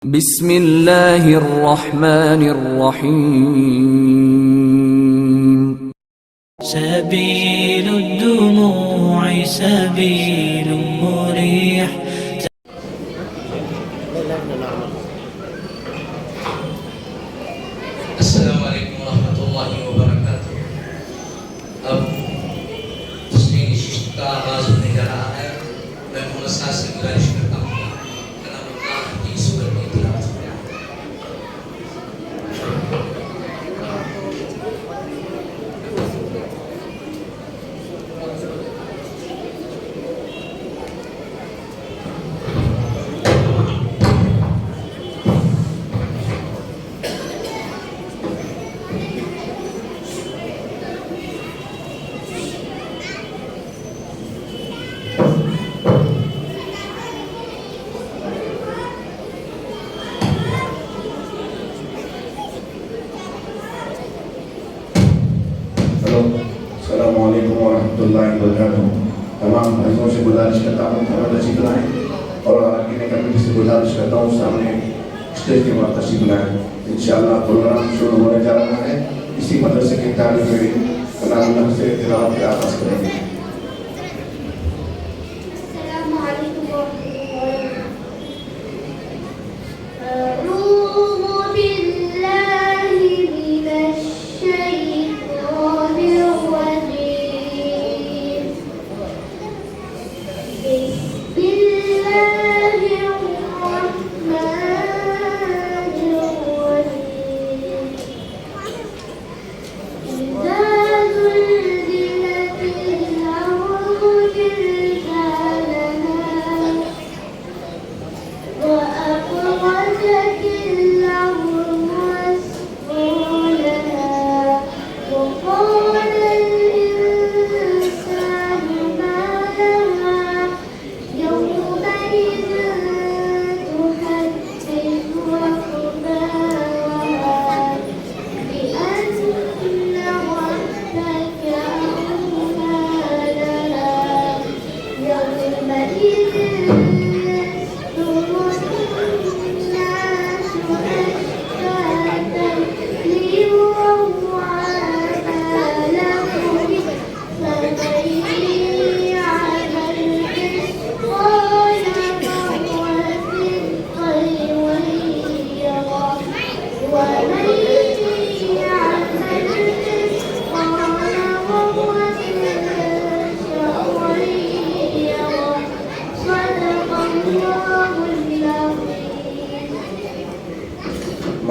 بسم اللہ الرحمن الرحیم سبيل الدموع سبيل مريح. السلام علیکم ورحمۃ اللہ وبرکاتہ. اب تسلیم ششت کا آغاز ہونے جا رہا ہے. میں محمد سعد سے گزارش کرتا ہوں کلام اللہ کی سورت کی تلاوت کریں. السلام علیکم ورحمۃ اللہ وبرکاتہ. تمام بھائیوں سے گزارش کرتا ہوں تھوڑا تشریف لائیں اور آگے میں کمیٹی سے گزارش کرتا ہوں سامنے اسٹیج کے بعد تشریف لائیں. انشاءاللہ پروگرام شروع ہونے جا رہا ہے. اسی مدرسے کے طالب علم کلام اللہ سے تلاوت کے آغاز کریں گے. السلام علیکم ورحمۃ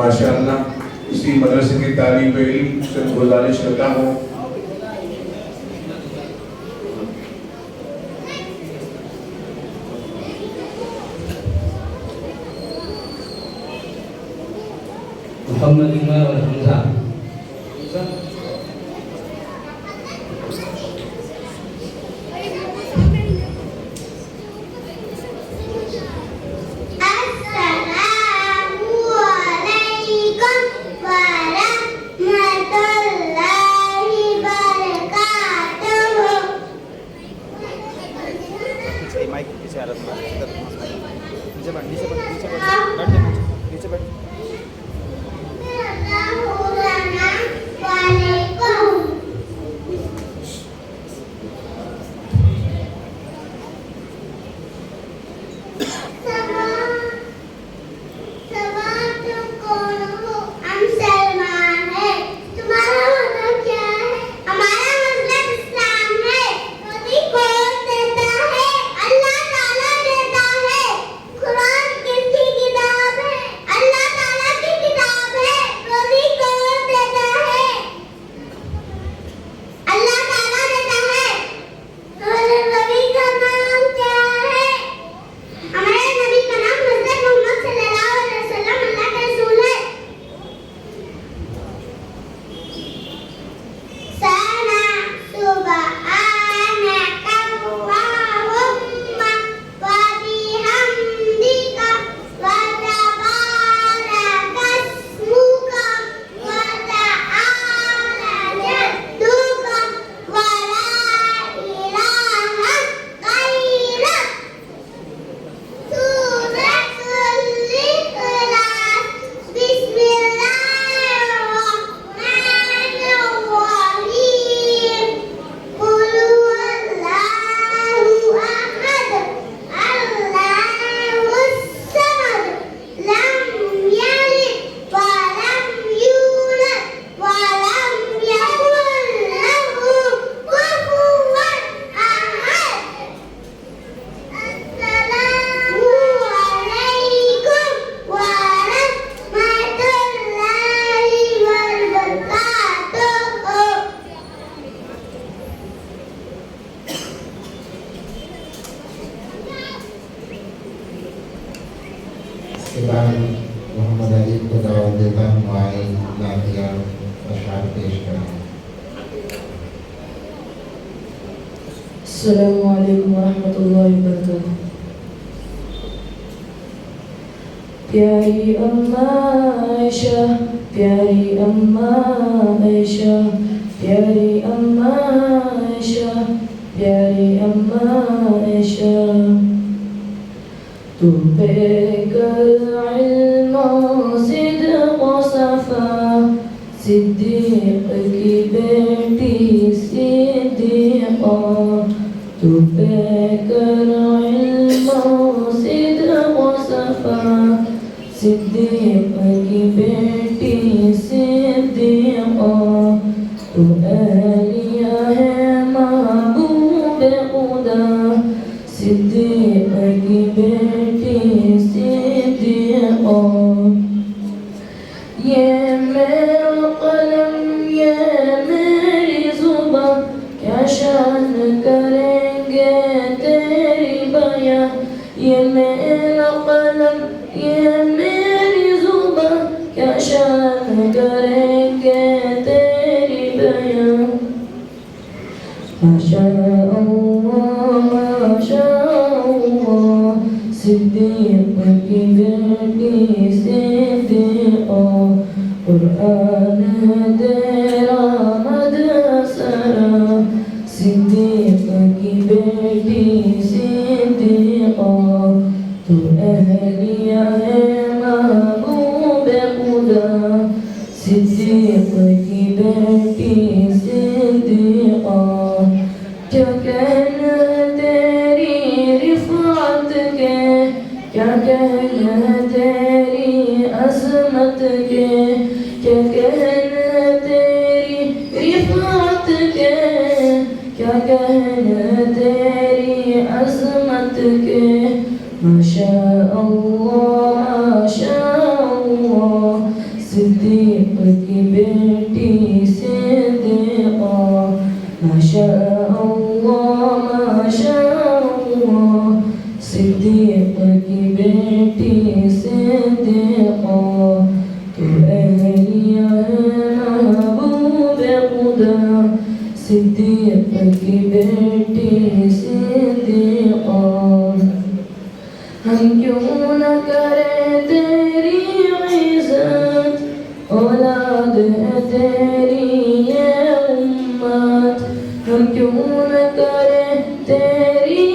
ماشاءاللہ اسی مدرسے کے طالب علم سے گزارش کرتا ہوں محمد عمر اور حمزہ. اللہ محمد علی کو دعوت دیتا ہوں آئے لاطیہ اشعار پیش کریں. السلام علیکم ورحمۃ اللہ وبرکاتہ. پیاری اماں عائشہ، پیاری اماں عائشہ، پیاری اماں عائشہ، پیاری اماں عائشہ، تو پہ کر علم و صدق و صفا، صدیق کی بیٹی صدیقہ، تو پہ کر علم و صدق و صفا، صدیق کی بیٹی صدیقہ، تو اہلیہ ہے محبوب خدا، صدیق کی بیٹی صدیقہ. یہ میرا قلم، یہ میری زبان، کیا شان کریں گے تیری بیاں. یہ میرا قلم، یہ میری زبان، کیا شان کریں گے تیری بیاں. ماشاء اللہ ماشاء اللہ، صدیق کی بیٹی صدیقہ، قرآن ہے تیرا مدرسہ، صدیق کی بیٹی صدیقہ، تو اہلیہ ہے محبوب خدا، صدیق کی بیٹی صدیقہ. کیا کہنا تیری رفعت کے، کیا کہنا تیری عظمت کے، کیا کہنا تیری رفعت کے، کیا کہنا تیری عظمت کے. ماشاء اللہ ماشاء اللہ، صدیق کی بیٹی صدیقہ، ماشاء اللہ ماشاء اللہ، صدیق کی بیٹی صدیقہ، تو اہلیہ ہے محبوب خدا، صدیق کی بیٹی صدیقہ. ہم کیوں نہ کریں تیری عزت، اولاد ہے تیری یہ امت. ہم کیوں نہ کریں تیری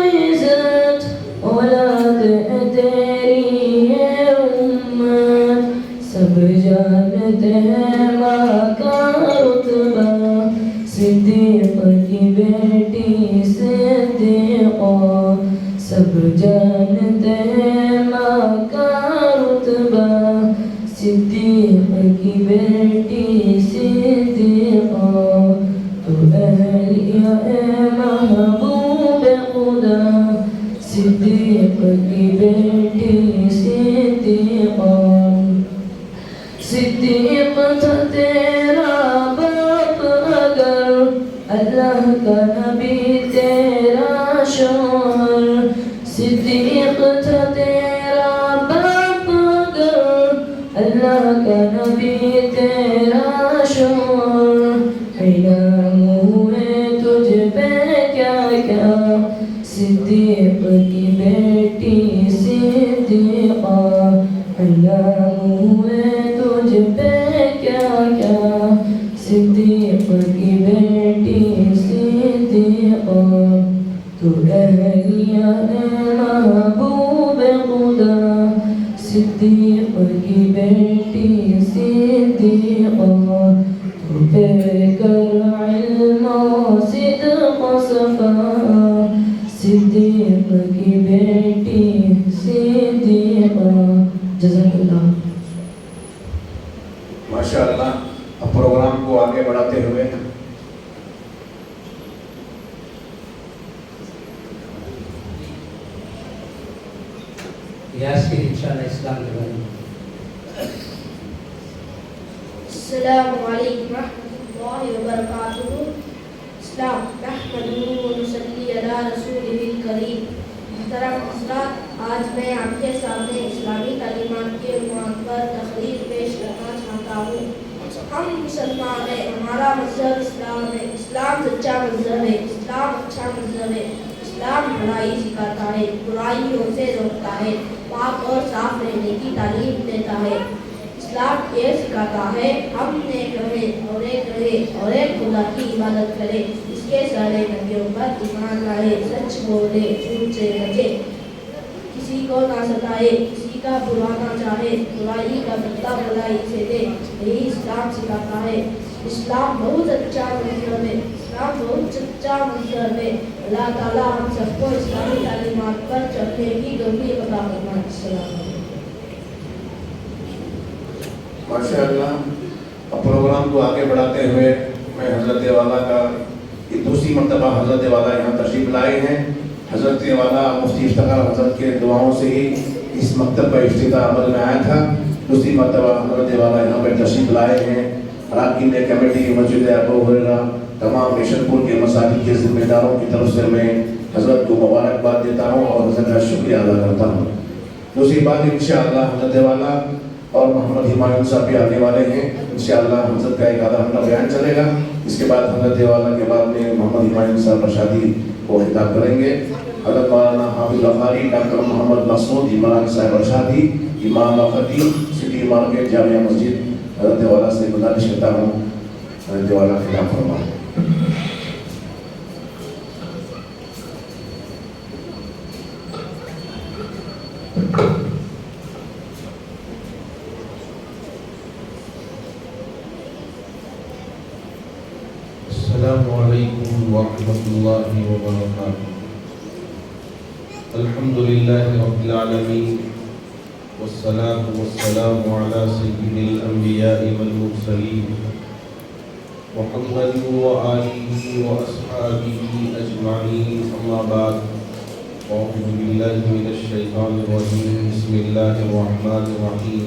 عزت، اولاد ہے تیری یہ امت. سب جانتے ہیں ماں کا رتبہ، صدیق کی بیٹی صدیقہ. سب جانتے ہیں ماں کا رتبہ، صدیق کی بیٹی صدیقہ، تو اہلیہ ہے محبوب خدا، صدیق کی بیٹی صدیقہ. صدیق تھا تیرا باپ اگر، اللہ کا نبی تیرا شوہر. صدیق تھا تیرا باپ اگر، اللہ کا نبی تیرا شوہر. انعام ہوئے تجھ پہ کیا کیا، صدیق کی بیٹی صدیقہ. انعام ہوئے تجھ پہ کیا کیا، صدیق کی بیٹی صدیقہ، تو اہلیہ ہے محبوب خدا، صدیق کی بیٹی صدیقہ. تو پہ کر علم و صدق و صفا، صدیق کی بیٹی صدیقہ. جزاک اللہ. ماشاء اللہ. اب پروگرام کو آگے بڑھاتے ہوئے یاسر انشاءاللہ اسلام کے بارے میں. السلام علیکم ورحمۃ اللہ وبرکاتہ. اسلام نحمدہ و نصلی علی رسولہ الکریم. محترم حضرات، آج میں آپ کے سامنے اسلامی تعلیمات کے عنوان مسلمان ہیں، ہمارا مذہب اسلام ہے، اسلام سچا مذہب ہے، اسلام اچھا مذہب ہے، اسلام بھلائی سکھاتا ہے، برائیوں سے روکتا ہے، پاک اور صاف رہنے کی تعلیم دیتا ہے۔ اسلام یہ سکھاتا ہے ہم نیک رہیں اور ایک خدا کی عبادت کریں، اس کے سارے نبیوں پر ایمان لائے، سچ بولے، جھوٹ سے بچے، کسی کو نہ ستائے، کسی کا برا نہ چاہے، برائی کا بدلہ بھلائی سے دے، یہی اسلام سکھاتا ہے۔ اسلام بہت اچھا مذہب ہے، اسلام بہت سچا مذہب ہے۔ اللہ تعالیٰ ہم سب کو اسلامی تعلیمات پر چلنے کی توفیق عطا فرمائے۔ السلام علیکم۔ ماشاء اللہ، اب پروگرام کو آگے بڑھاتے ہوئے میں حضرت والا کا یہ دوسری مرتبہ حضرت والا یہاں تشریف لائے ہیں۔ حضرت والا مفتی افتخار حضرت کے دعاؤں سے ہی اس مکتب کا افتتاح عمل میں آیا تھا۔ دوسری مرتبہ حضرت والا یہاں پہ تشریف لائے ہیں۔ اراکین کمیٹی مسجد ابو ہریرہ تمام مشن پور کے مساجد کے ذمہ داروں کی طرف سے میں حضرت کو مبارکباد دیتا ہوں اور حضرت کا شکریہ ادا کرتا ہوں۔ دوسری بات انشاءاللہ حضرت والا اور محمد ہمایوں صاحب بھی آنے والے ہیں۔ انشاءاللہ حضرت کا ایک آدھا گھنٹہ بیان چلے گا، اس کے بعد حضرت والا کے بعد میں محمد ہمایوں صاحب رشادی کو خطاب کریں گے۔ حضرت مولانا حافظ القاری ڈاکٹر محمد مسعود عمران صاحب رشادی امام خطیب سٹی مارکیٹ جامعہ مسجد، حضرت والا سے گزارش کرتا ہوں حضرت والا خطاب فرمائیں۔ السلام علیکم ورحمۃ اللہ وبرکاتہ۔ الحمد للہ رب العالمین والصلاة والسلام علی سید الانبیاء والمرسلین محمد وآلہ واصحابہ اجمعین، اما بعد، اعوذ باللہ من الشیطان الرجیم، بسم اللہ الرحمن الرحیم،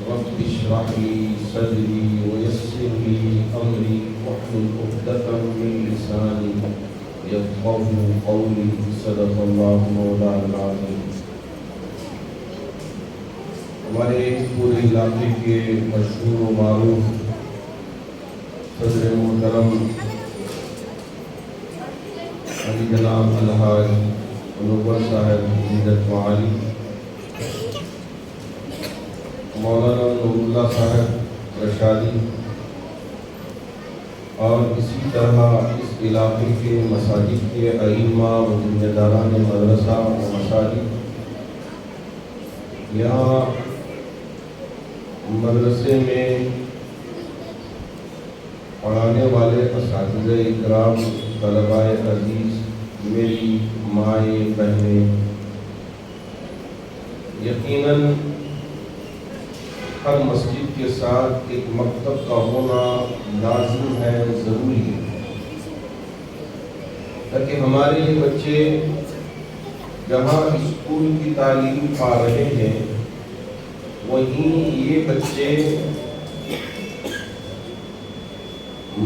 رب اشرح لی صدری ویسر لی امری واحلل عقدۃ من لسانی یفقہوا قولی، صدق اللہ مولانا العظیم۔ ہمارے پورے علاقے کے مشہور و معروف صدر محترم علی جناب الحاج منور صاحب عزت معالی، مولانا نور اللہ صاحب رشادی، اور اسی طرح اس علاقے کے مساجد کے ائمہ و ذمہ داران مدرسہ و مساجد، یہاں مدرسے میں پڑھانے والے اساتذہ اکرام، طلباء عزیز، میری مائیں بہنیں، یقیناً ہر مسجد کے ساتھ ایک مکتب کا ہونا لازم ہے، ضروری ہے، تاکہ ہمارے بچے جہاں اسکول کی تعلیم پا رہے ہیں وہیں یہ بچے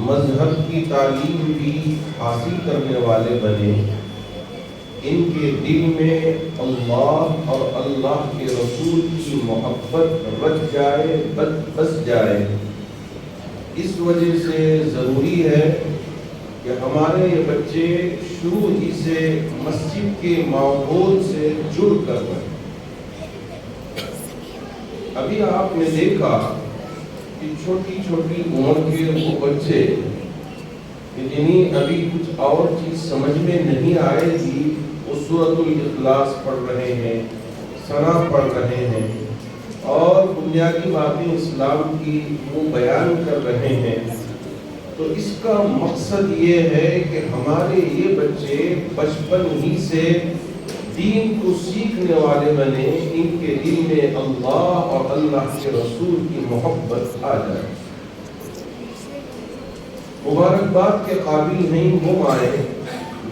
مذہب کی تعلیم بھی حاصل کرنے والے بنے، ان کے دل میں اللہ اور اللہ کے رسول کی محبت رچ جائے، بس جائے۔ اس وجہ سے ضروری ہے کہ ہمارے یہ بچے شروع ہی سے مسجد کے ماحول سے جڑ کر رہے۔ ابھی آپ نے دیکھا کہ چھوٹی چھوٹی عمر کے وہ بچے کہ جنہیں ابھی کچھ اور چیز سمجھ میں نہیں آئے گی، وہ سورۃ الاخلاص پڑھ رہے ہیں، ثنا پڑھ رہے ہیں، اور بنیادی باتیں اسلام کی وہ بیان کر رہے ہیں۔ تو اس کا مقصد یہ ہے کہ ہمارے یہ بچے بچپن ہی سے دین کو سیکھنے والے بنے، ان کے دل میں اللہ اور اللہ کے رسول کی محبت آ جائے۔ مبارکباد کے قابل ہیں وہ مائیں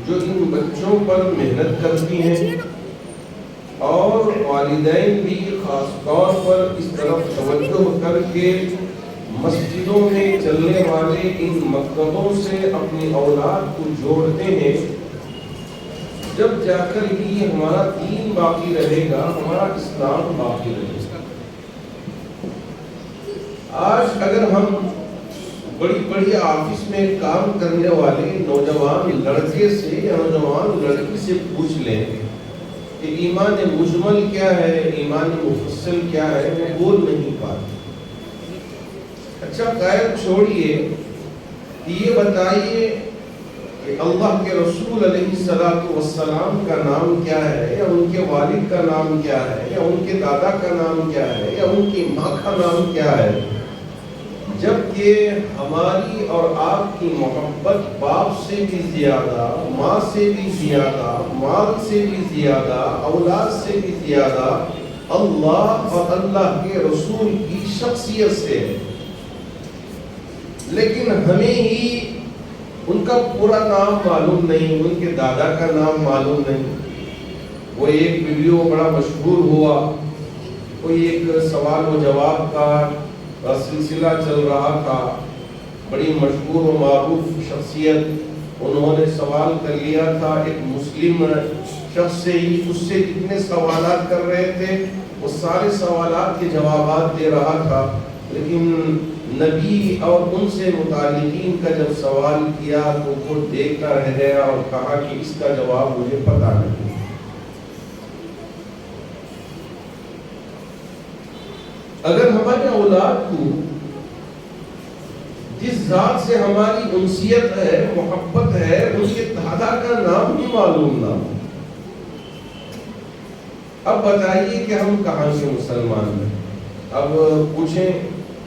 جو ان بچوں پر محنت کرتی ہیں، اور والدین بھی خاص طور پر اس طرف توجہ کر کے مسجدوں میں چلنے والے ان مکتبوں سے اپنی اولاد کو جوڑتے ہیں۔ جب جا کر ہی ہمارا دین باقی رہے گا، ہمارا اسلام باقی رہے گا۔ آج اگر ہم بڑی بڑی آفس میں کام کرنے والے نوجوان لڑکے سے یا نوجوان لڑکی سے پوچھ لیں کہ ایمان مجمل کیا ہے، ایمان مفصل کیا ہے، وہ بول نہیں پاتے۔ اچھا خیر چھوڑیے، یہ بتائیے کہ اللہ کے رسول علیہ السلام کا نام کیا ہے، یا ان کے والد کا نام کیا ہے، یا ان کے دادا کا نام کیا ہے، یا ان کی ماں کا نام کیا ہے؟ جبکہ ہماری اور آپ کی محبت باپ سے بھی زیادہ، ماں سے بھی زیادہ، مال سے بھی زیادہ، اولاد سے بھی زیادہ اللہ اور اللہ کے رسول کی شخصیت سے ہے۔ لیکن ہمیں ہی ان کا پورا نام معلوم نہیں، ان کے دادا کا نام معلوم نہیں۔ وہ ایک ویڈیو بڑا مشہور ہوا، کوئی ایک سوال و جواب کا سلسلہ چل رہا تھا، بڑی مشہور و معروف شخصیت، انہوں نے سوال کر لیا تھا ایک مسلم شخص سے ہی، اس سے جتنے سوالات کر رہے تھے وہ سارے سوالات کے جوابات دے رہا تھا، لیکن نبی اور ان سے متعلقین کا جب سوال کیا تو وہ دیکھتا رہ گیا اور کہا کہ اس کا جواب مجھے پتا نہیں۔ اگر ہمارے اولاد کو جس ذات سے ہماری انسیت ہے، محبت ہے، ان کے دادا کا نام ہی معلوم نہ ہو، اب بتائیے کہ ہم کہاں سے مسلمان ہیں؟ اب پوچھیں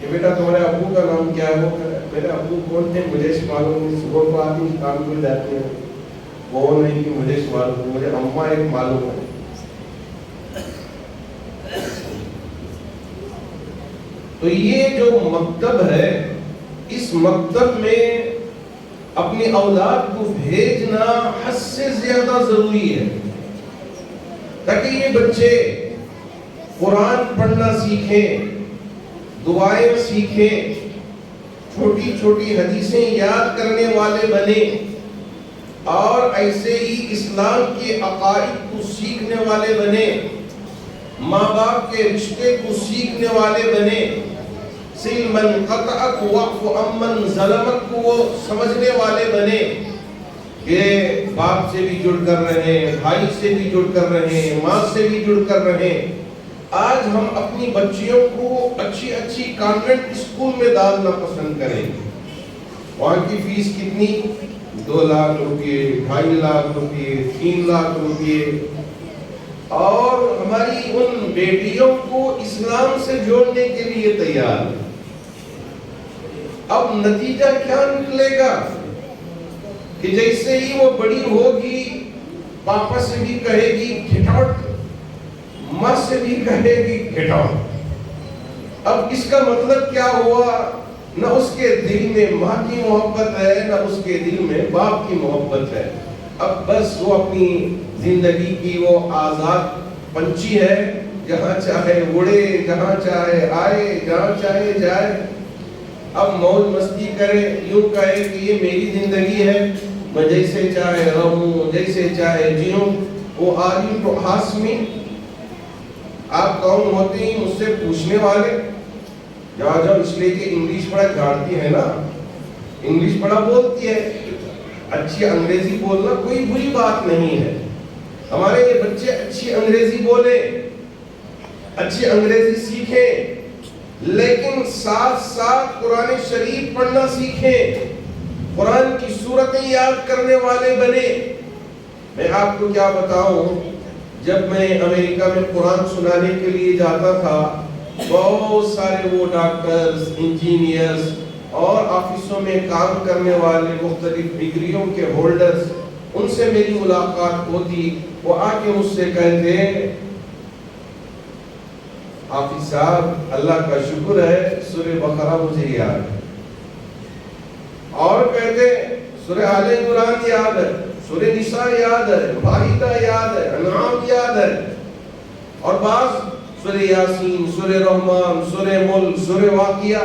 کہ بیٹا تمہارے ابو کا نام کیا ہے؟ وہ میرے ابو کون ہے؟ مجھے معلوم نہیں، صبح کو آدمی کام کر جاتے ہیں، وہ نہیں کہ مجھے معلوم، مجھے اماں ایک معلوم ہے۔ تو یہ جو مکتب ہے، اس مکتب میں اپنی اولاد کو بھیجنا حد سے زیادہ ضروری ہے، تاکہ یہ بچے قرآن پڑھنا سیکھیں، دعائیں سیکھیں، چھوٹی چھوٹی حدیثیں یاد کرنے والے بنیں، اور ایسے ہی اسلام کے عقائد کو سیکھنے والے بنیں، ماں باپ کے رشتے کو سیکھنے والے بنیں، سل من قطعک وعف عمن ظلمک کو وہ سمجھنے والے بنیں کہ باپ سے بھی جڑ کر رہے ہیں، بھائی سے بھی جڑ کر رہے ہیں، ماں سے بھی جڑ کر رہے ہیں۔ آج ہم اپنی بچیوں کو اچھی اچھی کانوینٹ اسکول میں ڈالنا پسند کریں گے، وہاں کی فیس کتنی؟ 2 لاکھ روپے، 2.5 لاکھ روپے، 3 لاکھ روپے، اور ہماری ان بیٹیوں کو اسلام سے جوڑنے کے لیے تیار ہے۔ اب نتیجہ کیا نکلے گا کہ جیسے ہی وہ بڑی ہوگی پاپا سے بھی کہے گی گیٹ آؤٹ، ماں سے بھی کہے گی گیٹ آؤٹ۔ اب اس کا مطلب کیا ہوا؟ نہ اس کے دل میں ماں کی محبت ہے، نہ اس کے دل میں باپ کی محبت ہے۔ اب بس وہ اپنی زندگی کی وہ آزاد پنچھی ہے، جہاں چاہے اڑے، جہاں چاہے آئے، جہاں چاہے جائے، اب موج مستی کرے، یوں کہے کہ یہ میری زندگی ہے، میں جیسے چاہے رہوں، جیسے چاہے جیوں۔ وہ آدمی تو ہاسمی، آپ کون ہوتے ہیں مجھ سے پوچھنے والے؟ جاؤ جاؤ، اس لیے کہ انگلش بڑا جھاڑتی ہے نا، انگلش بڑا بولتی ہے، اچھی انگریزی بولنا کوئی بری بات نہیں ہے، ہمارے یہ بچے اچھی انگریزی بولیں، اچھی انگریزی سیکھیں، لیکن ساتھ ساتھ قرآن شریف پڑھنا سیکھیں، قرآن کی سورتیں یاد کرنے والے بنے۔ میں آپ کو کیا بتاؤں، جب میں امریکہ میں قرآن سنانے کے لیے جاتا تھا، بہت سارے وہ ڈاکٹرز، انجینئرز اور آفسوں میں کام کرنے والے مختلف ڈگریوں کے ہولڈرز، ان سے میری ملاقات ہوتی، وہ آ کے مجھ سے کہتے حافظ صاحب اللہ کا شکر ہے سورہ بقرہ مجھے یاد ہے، اور کہتے سورہ آل عمران یاد ہے، سورہ نساء یاد ہے، مائدہ یاد ہے، انعام یاد ہے، اور بعض سورہ یاسین، سورہ رحمان، سورہ ملک، سورہ واقعہ۔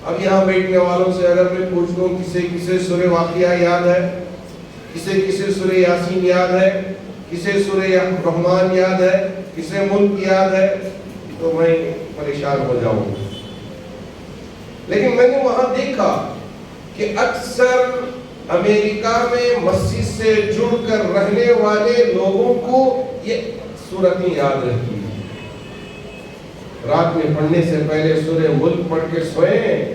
اب یہاں بیٹھنے والوں سے اگر میں پوچھ لوں کسے کسے سورہ واقعہ یاد ہے، کسے کسے سورہ یاسین یاد ہے، کسے سورہ رحمان یاد ہے، کسے ملک یاد ہے، تو میں پریشان ہو جاؤں گا۔ لیکن میں نے وہاں دیکھا کہ اکثر امریکہ میں مسجد سے جڑ کر رہنے والے لوگوں کو یہ سورتیں یاد رہتی ہیں. رات میں پڑھنے سے پہلے سورہ ملک پڑھ کے سوئیں.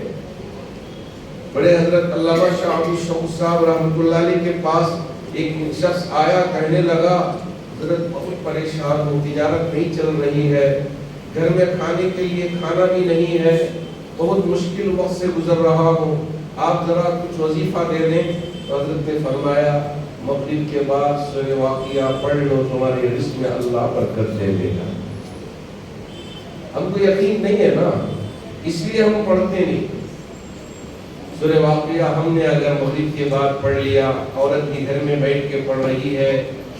بڑے حضرت علامہ شاہ عبد الشکور صاحب رحمۃ اللہ علیہ کے پاس ایک شخص آیا, کہنے لگا حضرت بہت پریشان ہوں, تجارت نہیں چل رہی ہے, گھر میں کھانے کے لیے کھانا بھی نہیں ہے, بہت مشکل وقت سے گزر رہا ہوں, آپ ذرا کچھ وظیفہ دے دیں. تو حضرت نے فرمایا مغرب کے بعد سورہ واقعہ پڑھ لو, تمہارے رزق میں اللہ برکت دے دے گا. ہم کو یقین نہیں ہے نا, اس لیے ہم پڑھتے نہیں. سورہ واقعہ ہم نے اگر مغرب کے بعد پڑھ لیا, عورت بھی گھر میں بیٹھ کے پڑھ رہی ہے,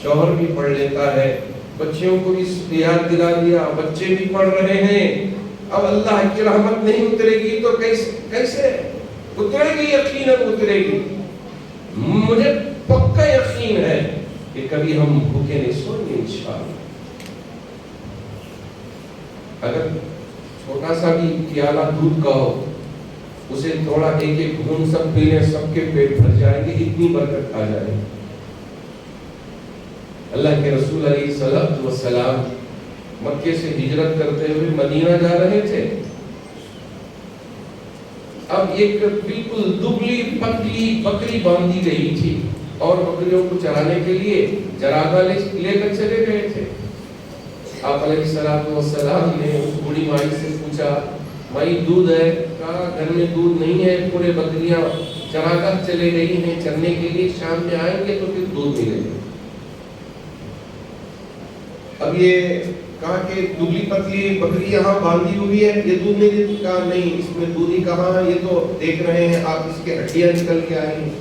شوہر بھی پڑھ لیتا ہے, بچوں کو بھی یاد دلا دیا, بچے بھی پڑھ رہے ہیں, اب اللہ کی رحمت نہیں اترے گی تو کیسے اترے گی؟ یقیناً اترے گی. مجھے پکا یقین ہے کہ کبھی ہم بھوکے نہیں سوئیں گے انشاءاللہ. اگر چھوٹا سا بھی پیالہ دودھ کا ہو, اسے تھوڑا ایک ایک گھون سب پی لیں, سب کے پیٹ بھر جائیں گے, اتنی برکت آ جائے گی. اللہ کے رسول علیہ الصلوۃ والسلام مکے سے ہجرت کرتے ہوئے مدینہ جا رہے تھے. اب ایک بالکل دبلی پتلی بکری باندھی گئی تھی اور بکریوں کو چرانے کے لیے چراگاہ لے کر چلے گئے تھے. آپ علیہ الصلوۃ والسلام نے اس بوڑھی مائی سے پوچھا, مائی دودھ ہے؟ کہا گھر میں دودھ نہیں ہے, پورے بکریاں چراگاہ چلے گئی ہیں چرنے کے لیے, شام میں آئیں گے تو پھر دودھ ملے گا. اب یہ کہا کہ دبلی پتلی بکری یہاں باندھی ہوئی ہے, یہ دودھ نہیں دیتی. کہا نہیں, اس میں دودھ ہی کہاں ہے, یہ تو دیکھ رہے ہیں آپ اس کے ہڈیاں نکل کے آئی ہیں.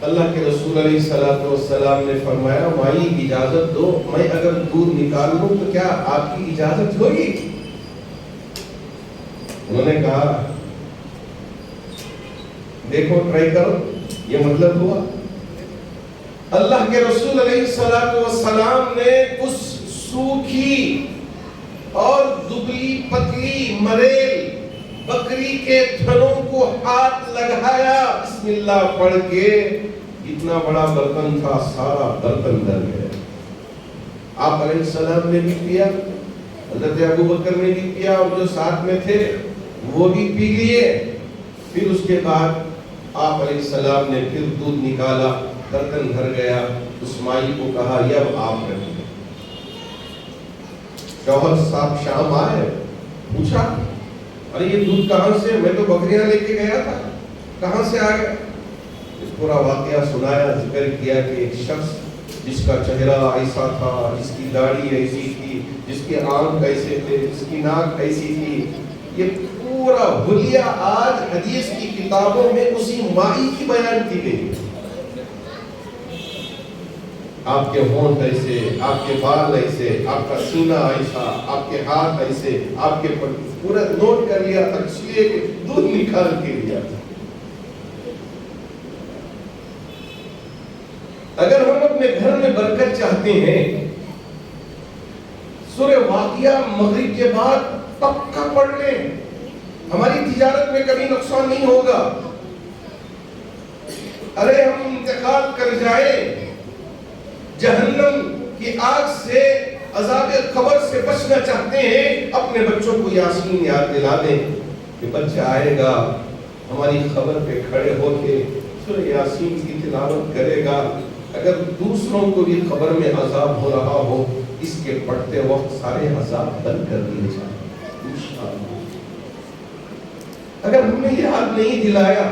اللہ کے رسول علیہ الصلوۃ والسلام نے فرمایا مائی اجازت دو, میں اگر دودھ نکال لوں تو کیا آپ کی اجازت ہوگی؟ انہوں نے کہا دیکھو ٹرائی کرو. یہ مطلب ہوا اللہ کے رسول علیہ الصلوۃ والسلام نے اس سوکھی اور دبلی پتلی مریل بکری کے تھنوں کو ہاتھ لگایا, بسم اللہ پڑھ کے, اتنا بڑا برتن تھا, سارا برتن ڈر گیا. آپ علیہ السلام نے بھی پیا, حضرت ابو بکر نے بھی پیا, اور جو ساتھ میں تھے وہ بھی پی لیے. پھر اس کے بعد آپ علیہ السلام نے پھر دودھ نکالا, برتن بھر گیا. اس مائی کو کہا یہ اب آپ رکھیں. شوہر صاحب شام آئے, پوچھا ارے یہ دودھ کہاں سے؟ میں تو بکریاں لے کے گیا تھا, کہاں سے آ گیا؟ اس پورا واقعہ سنایا, ذکر کیا کہ ایک شخص جس کا چہرہ ایسا تھا, جس کی داڑھی ایسی تھی, جس کے آنکھ ایسے تھے, جس کی ناک ایسی تھی, یہ پورا حلیہ آج حدیث کی کتابوں میں اسی مائی کی بیان کی گئی. آپ کے ہونٹ ایسے, آپ کے بال ایسے, آپ کا سینہ ایسا, آپ کے ہاتھ ایسے, آپ کے پورا نوٹ کر لیا تھا, اس لیے کہ دودھ نکال کے لیا تھا. اگر ہم اپنے گھر میں برکت چاہتے ہیں, سورہ واقعہ مغرب کے بعد پکا پڑھ لیں, ہماری تجارت میں کبھی نقصان نہیں ہوگا. ارے ہم انتقال کر جائیں, جہنم کی آگ سے, عذاب قبر سے بچنا چاہتے ہیں, اپنے بچوں کو یاسین یاد دلا دیں کہ بچہ آئے گا ہماری خبر پہ کھڑے ہو کے سورہ یاسین کی تلاوت کرے گا. اگر دوسروں کو بھی خبر میں عذاب ہو رہا ہو, اس کے پڑھتے وقت سارے عذاب بند کر دیے جائیں انشاءاللہ. اگر ہم نے یاد نہیں دلایا,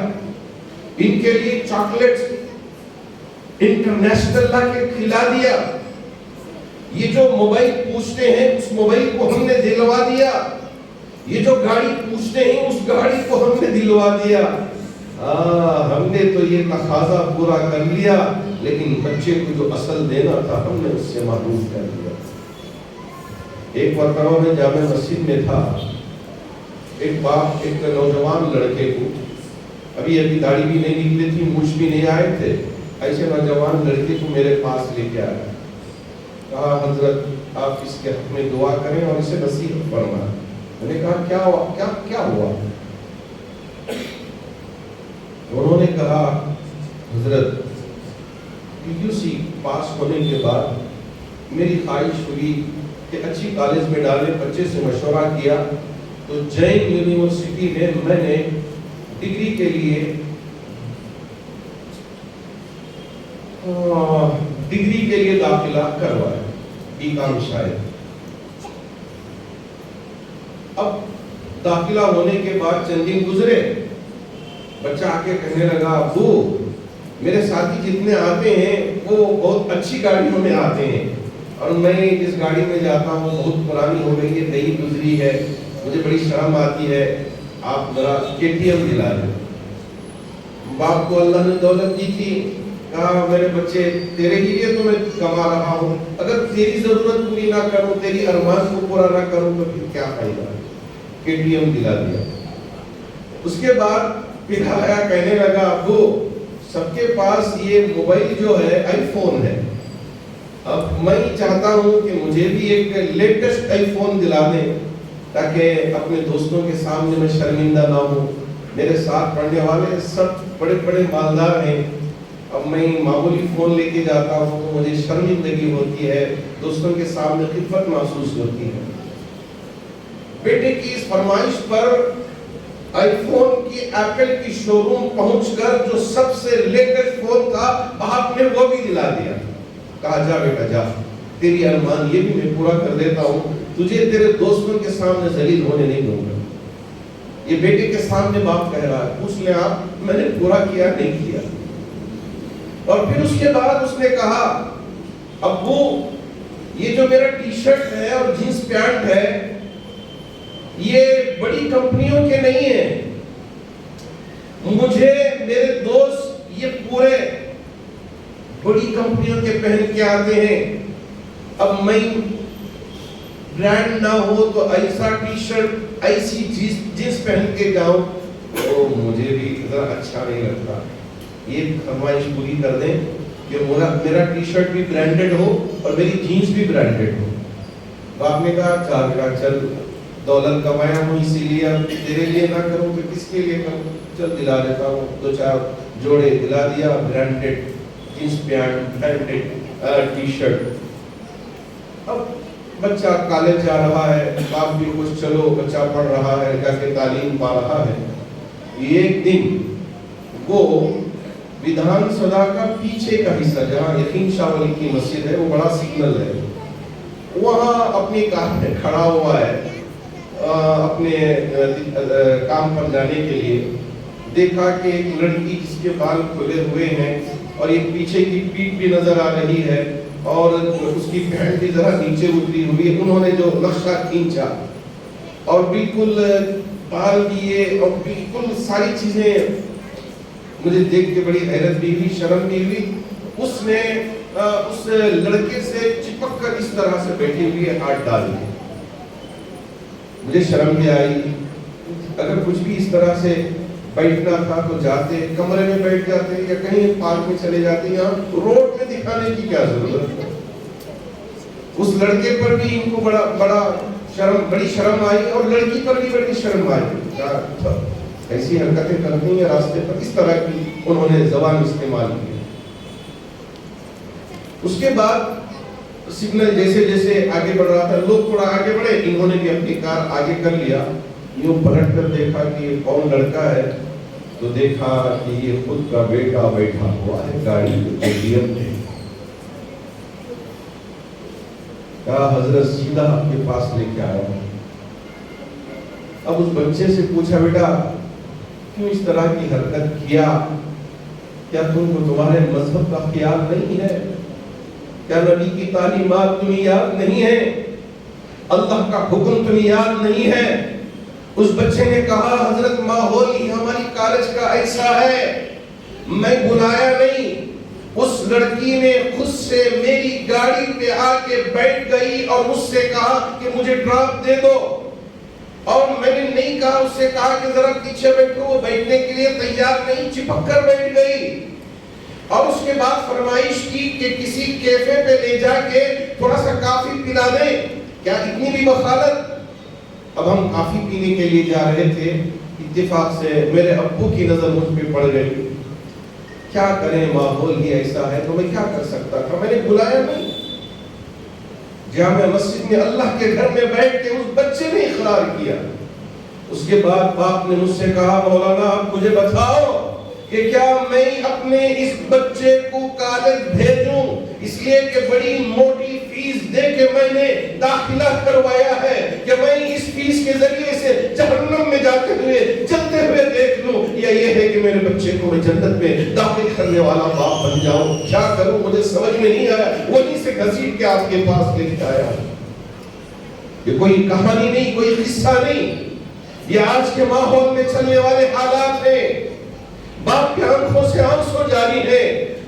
ان کے لیے چاکلیٹس انٹرنیشنل لا کے کھلا دیا, یہ جو موبائل پوچھتے ہیں اس موبائل کو ہم نے دلوا دیا, یہ جو گاڑی پوچھتے ہیں اس گاڑی کو ہم نے دلوا دیا. ہم نے تو یہ تقاضا پورا کر لیا, لیکن بچے کو جو اصل دینا تھا ہم نے اس سے محروم کر دیا. ایک مرتبہ میں جامع مسجد میں تھا, ایک باپ ایک نوجوان لڑکے کو, ابھی داڑھی بھی نہیں نکلی تھی, مونچھ بھی نہیں آئے تھے, ایسے نوجوان لڑکے کو میرے پاس لے کے آیا. کہا حضرت آپ اس کے حق میں دعا کریں اور اسے نصیحت فرمائیں. میں نے کہا کیا ہوا؟ انہوں نے کہا حضرت PUC پاس ہونے کے بعد میری خواہش ہوئی کہ اچھی کالج میں ڈالے، بچے سے مشورہ کیا تو جین یونیورسٹی میں نے ڈگری کے لیے داخلہ کروایا، BCom شاید۔ اب داخلہ ہونے کے بعد چند دن گزرے، بچہ آ کے کہنے لگا ابو میرے ساتھی جتنے آتے ہیں وہ بہت اچھی گاڑیوں میں آتے ہیں اور میں جس گاڑی میں جاتا ہوں بہت پرانی ہو گئی ہے، نئی گزری ہے، مجھے بڑی شرم آتی ہے، آپ ذرا KTM دلا دیں۔ باپ کو اللہ نے دولت دی تھی، کہا میرے بچے تیرے ہی لیے تو میں کما رہا ہوں، اگر تیری ضرورت پوری نہ کروں، تیری ارمان کو پورا نہ کروں تو پھر کیا فائدہ؟ KTM دلا دیا۔ اس کے بعد پھر آیا، کہنے لگا ابو سب کے پاس یہ موبائل جو ہے آئی فون ہے، اب میں چاہتا ہوں کہ مجھے بھی ایک لیٹسٹ آئی فون دلا دیں تاکہ اپنے دوستوں کے سامنے میں شرمندہ نہ ہوں، میرے ساتھ پڑھنے والے سب بڑے بڑے مالدار ہیں، اب میں معمولی فون لے کے جاتا ہوں تو مجھے شرمندگی ہوتی ہے، دوستوں کے سامنے خفت محسوس ہوتی ہے۔ بیٹے کی اس فرمائش پر آئی فون کی ایپل کی شو روم پہنچ کر جو سب سے لیٹسٹ فون تھا باپ نے وہ بھی دلا دیا۔ کہا جا بیٹا جا، تیری ارمان یہ بھی میں پورا کر دیتا ہوں، تجھے تیرے دوستوں کے سامنے ذلیل ہونے نہیں دوں گا۔ یہ بیٹے کے سامنے باپ کہہ رہا ہے، پوچھ لیں آپ میں نے پورا کیا نہیں کیا؟ اور پھر اس کے بعد اس نے کہا ابو یہ جو میرا ٹی شرٹ ہے اور جینس پینٹ ہے یہ بڑی کمپنیوں کے نہیں ہیں، مجھے میرے دوست یہ پورے بڑی کمپنیوں کے پہن کے آتے ہیں، اب میں برانڈ نہ ہو تو ایسا ٹی شرٹ ایسی جینس پہن کے جاؤں تو مجھے بھی ذرا اچھا نہیں لگتا، یہ فرمائش پوری کر دیں کہ میرا ٹی شرٹ بھی برانڈڈ ہو اور میری جینس بھی برانڈڈ ہو۔ باپ نے کہا چل بیٹا چل، دولت کمایا ہوں اسی لیے تیرے لیے نہ کروں تو کس کے لیے کروں، چل دلا دیتا ہوں، دو چار جوڑے دلا دیا، branded jeans pant, branded T shirt. اب بچہ کالج جا رہا ہے، باپ بھی خوش، چلو بچہ پڑھ رہا ہے، جا کے تعلیم پا رہا ہے۔ ایک دن وہ ودھان سبھا کا پیچھے کا حصہ جہاں یقین شاہ ولی کی مسجد ہے، وہ بڑا سگنل ہے، وہاں اپنی کار میں کھڑا ہوا ہے اپنے کام پر جانے کے لیے۔ دیکھا کہ ایک لڑکی جس کے بال کھلے ہوئے ہیں اور ایک پیچھے کی پیٹھ بھی نظر آ رہی ہے اور اس کی پینٹ بھی ذرا نیچے اتری ہوئی ہے، انہوں نے جو نقشہ کھینچا اور بالکل بال کیے اور بالکل ساری چیزیں، مجھے دیکھ کے بڑی حیرت بھی ہوئی، شرم بھی ہوئی۔ اس نے اس لڑکے سے چپک کر اس طرح سے بیٹھی ہوئی ہے، ہاتھ ڈال دیے۔ مجھے شرم بھی آئی، اگر کچھ بھی اس طرح سے بیٹھنا تھا تو جاتے کمرے میں بیٹھ جاتے یا کہیں پارک میں چلے جاتے، یہاں روڈ میں دکھانے کی کیا ضرورت ہے؟ اس لڑکے پر بھی ان کو بڑی شرم آئی اور لڑکی پر بھی بڑی شرم آئی، ایسی حرکتیں کرتی ہیں راستے پر، اس طرح کی انہوں نے زبان استعمال کی۔ اس کے بعد سگنل جیسے جیسے آگے بڑھ رہا تھا، لوگ تھوڑا آگے بڑھے، انہوں نے بھی اپنی کار آگے کر لیا۔ یوں پلٹ کر دیکھا کہ یہ کون لڑکا ہے تو دیکھا کہ یہ خود کا بیٹا بیٹھا ہوا ہے گاڑی میں۔ کہا حضرت سیدھا آپ کے پاس لے کے آیا۔ اب اس بچے سے پوچھا بیٹا کیوں اس طرح کی حرکت کیا؟ کیا تم کو تمہارے مذہب کا خیال نہیں ہے؟ کیا نبی کی تعلیمات تمہیں یاد نہیں ہے؟ اللہ کا حکم تمہیں یاد نہیں ہے؟ اس بچے نے کہا حضرت ماحول ہی ہماری کالج کا ایسا ہے، میں بلایا نہیں، اس لڑکی نے خود سے میری گاڑی پہ آ کے بیٹھ گئی اور مجھ سے کہا کہ مجھے ڈراپ دے دو، اور میں نے نہیں کہا، اس سے کہا کہ ذرا پیچھے بیٹھو، وہ بیٹھنے کے لیے تیار نہیں، چپک کر بیٹھ گئی، اور اس کے بعد فرمائش کی کہ کسی کیفے پہ لے جا کے تھوڑا سا کافی پلا دیں۔ کیا اتنی بھی بخالت؟ اب ہم کافی پینے کے لیے جا رہے تھے، اتفاق سے میرے ابو کی نظر مجھ پہ پڑ گئی. کیا کریں، ماحول ہی ایسا ہے، تو میں کیا کر سکتا تھا. میں نے بلایا نہیں. جامع مسجد میں اللہ کے گھر میں بیٹھ کے اس بچے نے اقرار کیا. اس کے بعد باپ نے مجھ سے کہا مولانا آپ مجھے بتاؤ کہ کیا میں اپنے اس بچے کو کالج بھیجوں، اس لیے کہ بڑی موٹی فیس دے کے میں نے داخلہ کروایا ہے کہ میں اس فیس کے ذریعے سے جہنم میں جاتے ہوئے چلتے ہوئے دیکھ لوں، یا یہ ہے کہ میرے بچے کو میں جنت میں داخل کرنے والا باپ بن جاؤں. کیا کروں مجھے سمجھ میں نہیں آیا. وہیں سے گھسیٹ کے آپ کے پاس لے کے آیا. یہ کوئی کہانی نہیں، کوئی قصہ نہیں، یہ آج کے ماحول میں چلنے والے حالات ہیں. باپ کے آنکھوں سے آنسو جاری ہے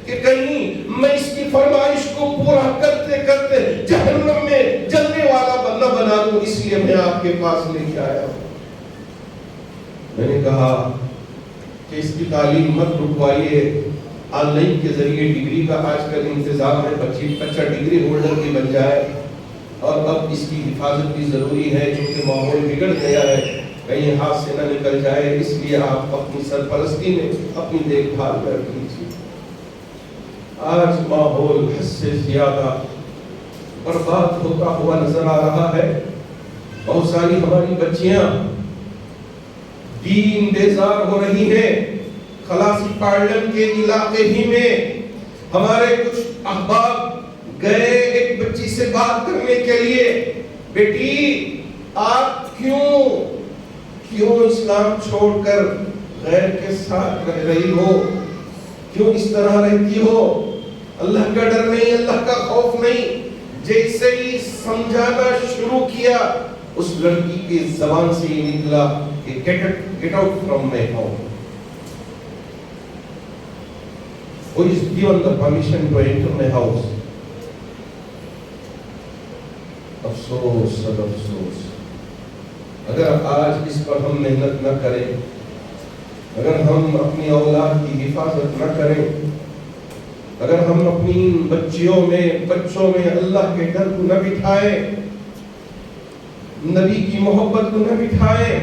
کہ کہیں میں اس کی فرمائش کو پورا کرتے کرتے جہنم میں جلنے والا نہ بنا دوں، اس لیے میں آپ کے پاس لے کے آیا ہوں. میں نے کہا کہ اس کی تعلیم مت رکوائیے، آن لائن کے ذریعے ڈگری کا آج کل انتظام ہے، بچہ ڈگری ہولڈر بھی بن جائے. اور اب اس کی حفاظت بھی ضروری ہے کیونکہ ماحول بگڑ گیا ہے، کہیں ہاتھ سے نہ نکل جائے، اس لیے آپ اپنی سرپرستی میں اپنی دیکھ بھال کر لیجیے. آج ماحول حد سے زیادہ برباد ہوتا ہوا نظر آ رہا ہے. بہت ساری ہماری بچیاں دین بیزار ہو رہی ہیں. خلاصی پارلن کے علاقے ہی میں ہمارے کچھ احباب گئے ایک بچی سے بات کرنے کے لیے، بیٹی آپ کیوں اسلام چھوڑ کر غیر کے ساتھ رہ رہی ہو، کیوں اس طرح رہتی ہو، اللہ کا ڈر نہیں، اللہ کا خوف نہیں. جیسے ہی سمجھانا شروع کیا اس لڑکی کی زبان سے ہی نکلا کہ get out from my house. Who is given the permission to enter my house? افسوس سب افسوس. اگر آج اس پر ہم محنت نہ کریں، اگر ہم اپنی اولاد کی حفاظت نہ کریں، اگر ہم اپنی بچوں میں اللہ کے ڈر کو نہ بٹھائیں، نبی کی محبت کو نہ بٹھائیں،